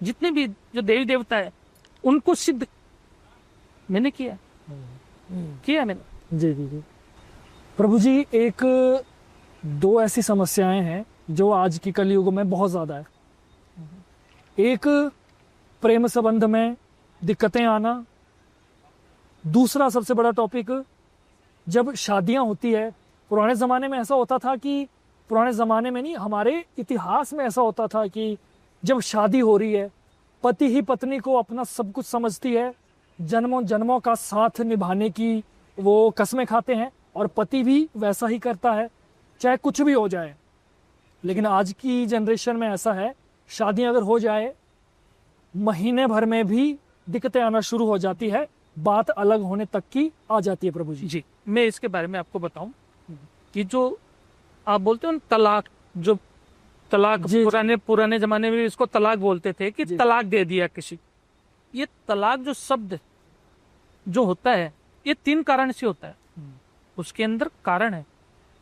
जितने भी जो देवी देवता है उनको सिद्ध मैंने किया मैंने। जी जी जी। प्रभु जी, एक दो ऐसी समस्याएं हैं जो आज की कलयुग में बहुत ज्यादा है। एक, प्रेम संबंध में दिक्कतें आना। दूसरा सबसे बड़ा टॉपिक, जब शादियां होती है, पुराने ज़माने में ऐसा होता था कि, पुराने ज़माने में नहीं, हमारे इतिहास में ऐसा होता था कि जब शादी हो रही है, पति ही पत्नी को अपना सब कुछ समझती है, जन्मों जन्मों का साथ निभाने की वो कस्में खाते हैं, और पति भी वैसा ही करता है चाहे कुछ भी हो जाए। लेकिन आज की जनरेशन में ऐसा है, शादियां अगर हो जाए, महीने भर में भी दिक्कतें आना शुरू हो जाती है, बात अलग होने तक की आ जाती है। प्रभु जी, जी, मैं इसके बारे में आपको बताऊं कि जो आप बोलते हो ना तलाक, जो तलाक, पुराने जमाने में इसको तलाक बोलते थे कि तलाक दे दिया किसी। ये तलाक जो शब्द जो होता है, ये 3 कारण से होता है। उसके अंदर कारण है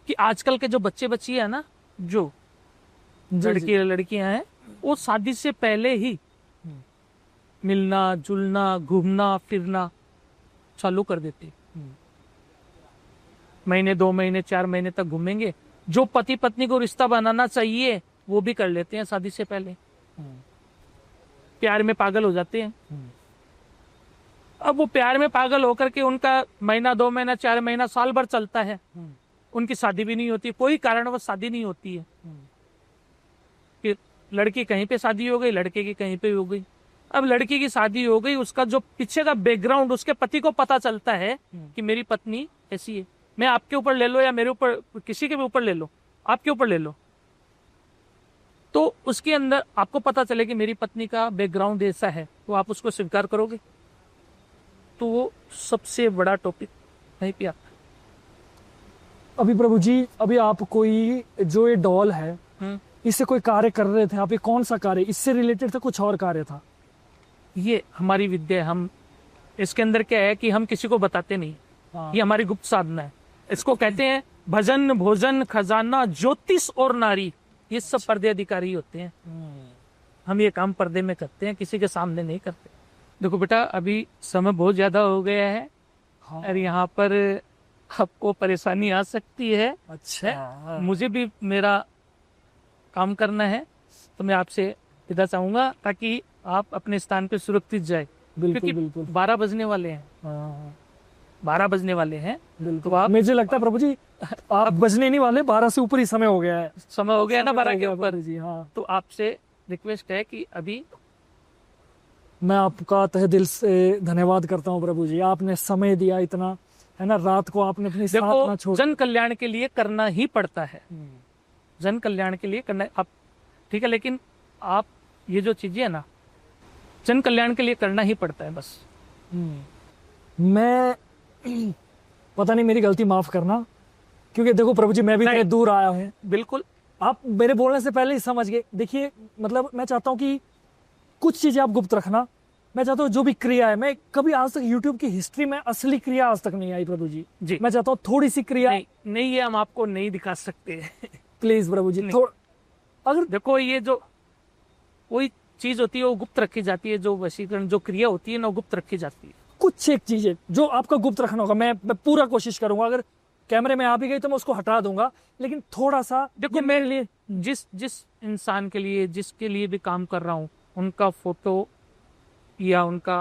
कि आजकल के जो बच्चे बच्ची है ना, जो लड़कियां हैं, वो शादी से पहले ही मिलना जुलना, घूमना फिरना चालू कर देते। महीने, 2 महीने, 4 महीने तक घूमेंगे। जो पति पत्नी को रिश्ता बनाना चाहिए वो भी कर लेते हैं शादी से पहले। प्यार में पागल हो जाते हैं। अब वो प्यार में पागल होकर के उनका महीना, 2 महीना, 4 महीना, साल भर चलता है, उनकी शादी भी नहीं होती। कोई कारणवश शादी नहीं होती है। फिर लड़की कहीं पे शादी हो गई, लड़के की कहीं पे हो गई। अब लड़की की शादी हो गई, उसका जो पीछे का बैकग्राउंड, उसके पति को पता चलता है कि मेरी पत्नी ऐसी है। मैं आपके ऊपर ले लो या मेरे ऊपर, किसी के भी ऊपर ले लो, आपके ऊपर ले लो, तो उसके अंदर आपको पता चले कि मेरी पत्नी का बैकग्राउंड ऐसा है, तो आप उसको स्वीकार करोगे? तो वो सबसे बड़ा टॉपिक वहीं पे आता है। अभी प्रभु जी, अभी आप कोई जो ये डॉल है, इससे कोई कार्य कर रहे थे आप? ये कौन सा कार्य, इससे रिलेटेड था, कुछ और कार्य था? ये हमारी विद्या है। हम इसके अंदर क्या है कि हम किसी को बताते नहीं। ये हमारी गुप्त साधना है। इसको कहते हैं भजन, भोजन, खजाना, ज्योतिष और नारी। ये सब पर्दे अधिकारी होते हैं। हम ये काम पर्दे में करते हैं, किसी के सामने नहीं करते। देखो बेटा, अभी समय बहुत ज्यादा हो गया है और यहाँ पर आपको परेशानी आ सकती है। अच्छा। मुझे भी मेरा काम करना है, तो मैं आपसे विदा चाहूंगा ताकि आप अपने स्थान पे सुरक्षित जाए। बिल्कुल बिल्कुल। 12 बजने वाले हैं। 12 बजने वाले हैं। बिल्कुल। तो आप, मुझे लगता है प्रभु जी, आप बजने नहीं वाले, 12 से ऊपर ही समय हो गया है। समय हो गया ना 12 के ऊपर जी। हाँ, तो आपसे रिक्वेस्ट है कि अभी मैं आपका तहे दिल से धन्यवाद करता हूँ प्रभु जी। आपने समय दिया इतना, है ना, रात को आपने अपनी साथ ना देखो, छोड़। जन कल्याण के लिए करना ही पड़ता है। जन कल्याण के लिए करना आप, ठीक है, लेकिन आप ये जो चीजें है ना, जन कल्याण के लिए करना ही पड़ता है बस। मैं पता नहीं, मेरी गलती माफ करना, क्योंकि देखो प्रभु जी, मैं भी इतने दूर आया हूँ। बिल्कुल, आप मेरे बोलने से पहले ही समझ गए। देखिए, मतलब मैं चाहता हूँ कि कुछ चीजें आप गुप्त रखना। मैं चाहता हूँ जो भी क्रिया है, मैं कभी आज तक यूट्यूब की हिस्ट्री में असली क्रिया आज तक नहीं आई प्रभु जी। जी, मैं चाहता हूँ थोड़ी सी क्रिया। नहीं, ये हम आपको नहीं दिखा सकते। प्लीज प्रभु जी, अगर देखो, ये जो कोई चीज होती है वो गुप्त रखी जाती है। जो वशीकरण, जो क्रिया होती है ना, वो गुप्त रखी जाती है। कुछ एक चीजें जो आपका गुप्त रखना होगा, मैं पूरा कोशिश करूंगा। अगर कैमरे में आ भी गई तो मैं उसको हटा दूंगा, लेकिन थोड़ा सा देखो, मेरे लिए जिस इंसान के लिए, जिसके लिए भी काम कर रहा हूँ, उनका फोटो या उनका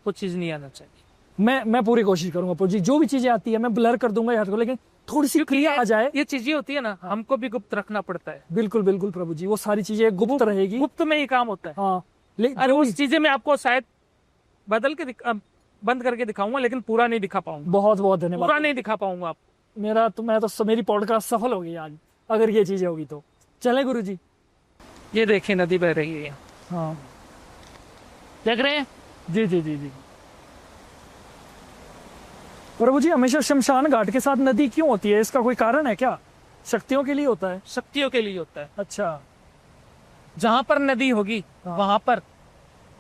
कुछ चीज नहीं आना चाहिए। मैं पूरी कोशिश करूंगा प्रभु जी। जो भी चीजें आती है मैं ब्लर कर दूंगा या हटा दूंगा, लेकिन थोड़ी सी क्रिया आ जाए। ये चीजें होती है ना, हमको भी गुप्त रखना पड़ता है। बिल्कुल बिल्कुल प्रभु जी, वो सारी चीजें गुप्त रहेगी। गुप्त में ही काम होता है। हाँ, अरे उस चीजें में आपको शायद बदल के बंद करके दिखाऊंगा, लेकिन पूरा नहीं दिखा पाऊंगा। बहुत बहुत धन्यवाद। पूरा नहीं दिखा पाऊंगा आप। मेरी पॉडकास्ट सफल होगी आज अगर ये चीजें होगी तो। चले गुरुजी। ये देखिए नदी बह रही है। हाँ देख रहे हैं? जी जी जी जी। प्रभु जी, हमेशा शमशान घाट के साथ नदी क्यों होती है? इसका कोई कारण है क्या? शक्तियों के लिए होता है? शक्तियों के लिए होता है। अच्छा। जहां पर नदी होगी हाँ। वहां पर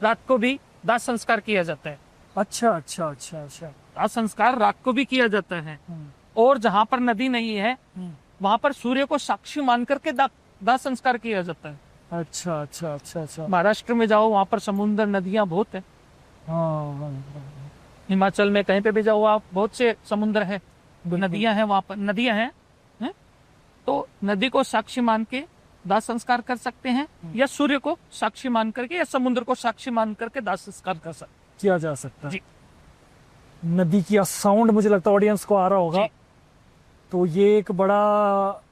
रात को भी दाह संस्कार किया जाता है। अच्छा अच्छा अच्छा अच्छा। दाह संस्कार रात को भी किया जाता है। और जहां पर नदी नहीं है वहां पर सूर्य को साक्षी मान करके दाह संस्कार किया जाता है। अच्छा अच्छा अच्छा अच्छा। महाराष्ट्र में जाओ, वहां पर समुद्र नदियां बहुत है। हाँ। हिमाचल में कहीं पे भी जाओ आप, बहुत से समुद्र है, नदियां हैं, वहां पर नदियां हैं। तो नदी को साक्षी मान के दाह संस्कार कर सकते हैं, या सूर्य को साक्षी मान करके, या समुद्र को साक्षी मान करके दाह संस्कार कर सकते किया जा सकता है जी। नदी की साउंड मुझे लगता है ऑडियंस को आ रहा होगा, तो ये एक बड़ा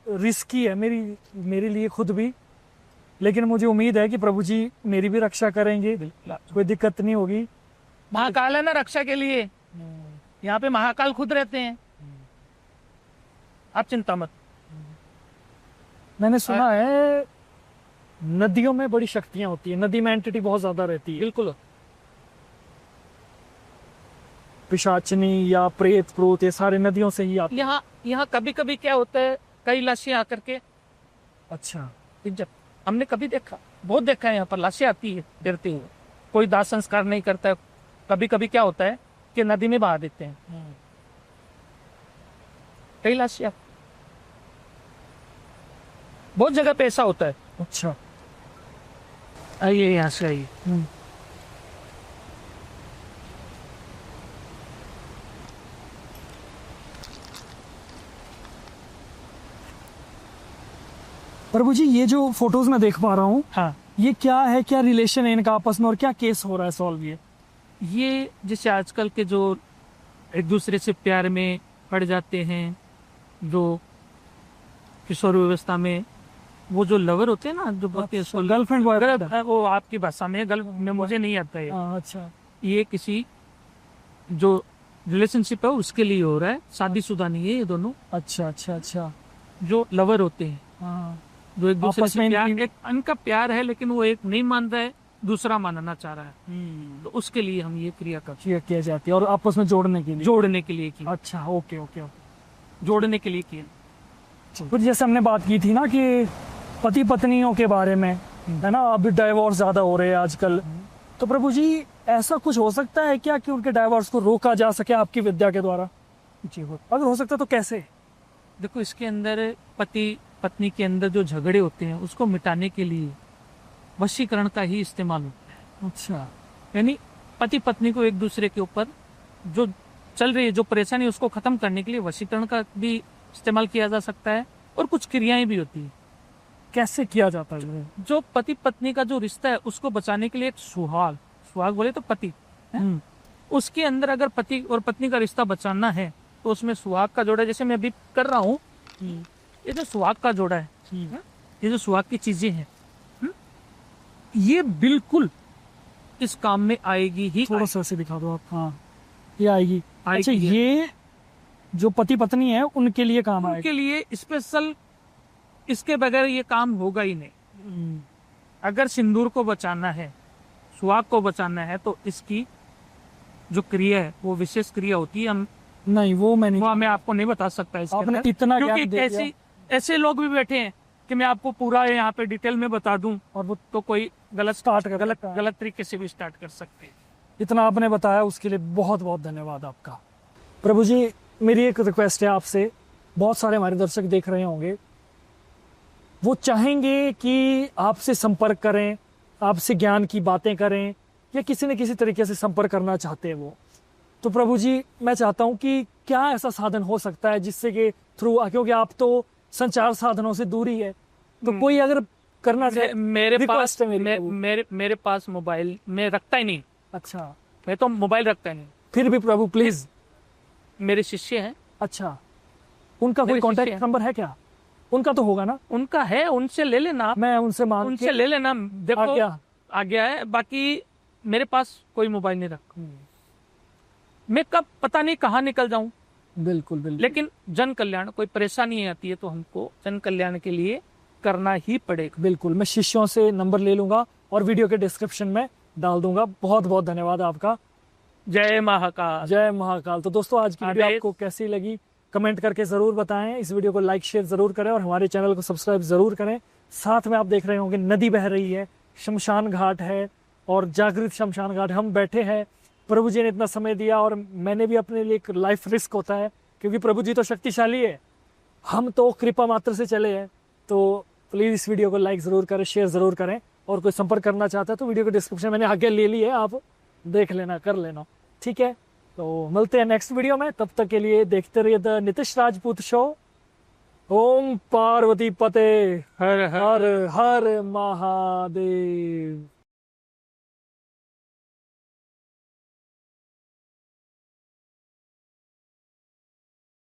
रिस्की है मेरे लिए खुद भी, लेकिन मुझे उम्मीद है कि प्रभु जी मेरी भी रक्षा करेंगे, कोई दिक्कत नहीं होगी। महाकाल है ना रक्षा के लिए, यहाँ पे महाकाल खुद रहते हैं, आप चिंता मत। मैंने सुना है नदियों में बड़ी शक्तियां होती है, नदी में एंटिटी बहुत ज्यादा रहती है। बिल्कुल। पिशाचनी या प्रेत प्रोत ये सारे नदियों से ही आते हैं। यहाँ कभी कभी क्या होता है, कई लाशें आकर के, अच्छा, जब हमने कभी देखा, बहुत देखा है, यहाँ पर लाशें आती है गिरते हुए, कोई दाह संस्कार नहीं करता है। कभी कभी क्या होता है कि नदी में बहा देते हैं, कई लाशें, बहुत जगह पे ऐसा होता है। अच्छा, आइए यहाँ से आइए। प्रभु जी, ये जो फोटोज मैं देख पा रहा हूँ, हाँ, ये क्या है? क्या रिलेशन है इनका आपस में, और क्या केस हो रहा है सॉल्व? ये जैसे आजकल के जो एक दूसरे से प्यार में पड़ जाते हैं, जो किशोर व्यवस्था में वो जो लवर होते हैं ना, जो गर्लफ्रेंड बॉयफ्रेंड, वो आपकी भाषा में गर्ल में, मुझे नहीं आता है। अच्छा, ये किसी जो रिलेशनशिप है उसके लिए हो रहा है, शादीशुदा नहीं है ये दोनों। अच्छा अच्छा अच्छा। जो लवर होते हैं, हाँ, जो एक दूसरे आपस से में प्यार, एक इनका प्यार है, लेकिन वो एक नहीं मान रहा है, दूसरा मानना चाह रहा है, तो उसके लिए हम ये क्रिया करते हैं। किया जाती है और आपस में जोड़ने के लिए, जोड़ने के लिए की। अच्छा, ओके ओके ओके, जोड़ने के लिए किया। फिर जैसे हमने बात की थी ना कि पति पत्नियों के बारे में, है ना, अभी डाइवोर्स ज्यादा हो रहे हैं आजकल, तो प्रभु जी ऐसा कुछ हो सकता है क्या कि उनके डाइवोर्स को रोका जा सके आपकी विद्या के द्वारा? जी हो। अगर हो सकता है तो कैसे? देखो, इसके अंदर पति पत्नी के अंदर जो झगड़े होते हैं उसको मिटाने के लिए वशीकरण का ही इस्तेमाल होता है। अच्छा, यानी पति पत्नी को एक दूसरे के ऊपर जो चल रही है जो परेशानी, उसको खत्म करने के लिए वशीकरण का भी इस्तेमाल किया जा सकता है, और कुछ क्रियाएं भी होती है। कैसे किया जाता है? जो पति पत्नी का जो रिश्ता है उसको बचाने के लिए एक सुहाग बोले तो पति है, उसके अंदर अगर पति और पत्नी का रिश्ता बचाना है तो उसमें सुहाग का जोड़ा, जैसे मैं अभी कर रहा हूँ, ये जो सुहाग का जोड़ा है, ये जो सुहाग की चीजें हैं, ये बिल्कुल इस काम में आएगी ही। थोड़ा सा ऐसे दिखा दो आप। हाँ, ये आएगी। अच्छा, आएगी। ये जो पति पत्नी है उनके लिए काम आएगा? उनके लिए स्पेशल, इसके बगैर ये काम होगा ही नहीं। अगर सिंदूर को बचाना है, सुहाग को बचाना है, तो इसकी जो क्रिया है वो विशेष क्रिया होती है। हम नहीं, वो मैं नहीं, वो मैं आपको नहीं बता सकता इसके आपने अंदर, इतना ज्ञान क्योंकि दे दिया। ऐसे लोग भी बैठे हैं कि मैं आपको पूरा यहाँ पे डिटेल में बता दूं, और वो तो कोई गलत तरीके से भी स्टार्ट कर सकते हैं। इतना आपने बताया उसके लिए बहुत बहुत धन्यवाद आपका। प्रभु जी, मेरी एक रिक्वेस्ट है आपसे, बहुत सारे हमारे दर्शक देख रहे होंगे, वो चाहेंगे कि आपसे संपर्क करें, आपसे ज्ञान की बातें करें, या किसी न किसी तरीके से संपर्क करना चाहते हैं वो, तो प्रभु जी मैं चाहता हूं कि क्या ऐसा साधन हो सकता है जिससे कि थ्रू, क्योंकि आप तो संचार साधनों से दूर ही है, तो कोई अगर करना चाहे, मेरे पास मोबाइल में रखता ही नहीं। अच्छा, मैं तो मोबाइल रखता ही नहीं। फिर भी प्रभु प्लीज, मेरे शिष्य हैं। अच्छा, उनका कोई कांटेक्ट नंबर है क्या? उनका तो होगा ना? उनका है, उनसे ले लेना, मैं उनसे मांग उनसे ले लेना। देखो, आ गया है, बाकी मेरे पास कोई मोबाइल नहीं रखा। मैं कब पता नहीं कहाँ निकल जाऊं। बिल्कुल बिल्कुल। लेकिन जन कल्याण, कोई परेशानी आती है तो हमको जन कल्याण के लिए करना ही पड़ेगा। बिल्कुल, मैं शिष्यों से नंबर ले लूंगा और वीडियो के डिस्क्रिप्शन में डाल दूंगा। बहुत बहुत धन्यवाद आपका। जय महाकाल। जय महाकाल। तो दोस्तों आज की वीडियो आदेश। आपको कैसी लगी कमेंट करके जरूर बताएं। इस वीडियो को लाइक शेयर जरूर करें और हमारे चैनल को सब्सक्राइब जरूर करें। साथ में आप देख रहे होंगे नदी बह रही है, शमशान घाट है और जागृत शमशान घाट। हम बैठे हैं, प्रभु जी ने इतना समय दिया और मैंने भी अपने लिए एक लाइफ रिस्क होता है क्योंकि प्रभु जी तो शक्तिशाली है, हम तो कृपा मात्र से चले हैं। तो प्लीज़ इस वीडियो को लाइक ज़रूर करें, शेयर ज़रूर करें और कोई संपर्क करना चाहता है तो वीडियो के डिस्क्रिप्शन मैंने आगे ले ली है, आप देख लेना, कर लेना, ठीक है। तो मिलते हैं नेक्स्ट वीडियो में, तब तक के लिए देखते रहिए द नितिश राजपूत शो। ओम पार्वती पते हर हर हर हर महादेव।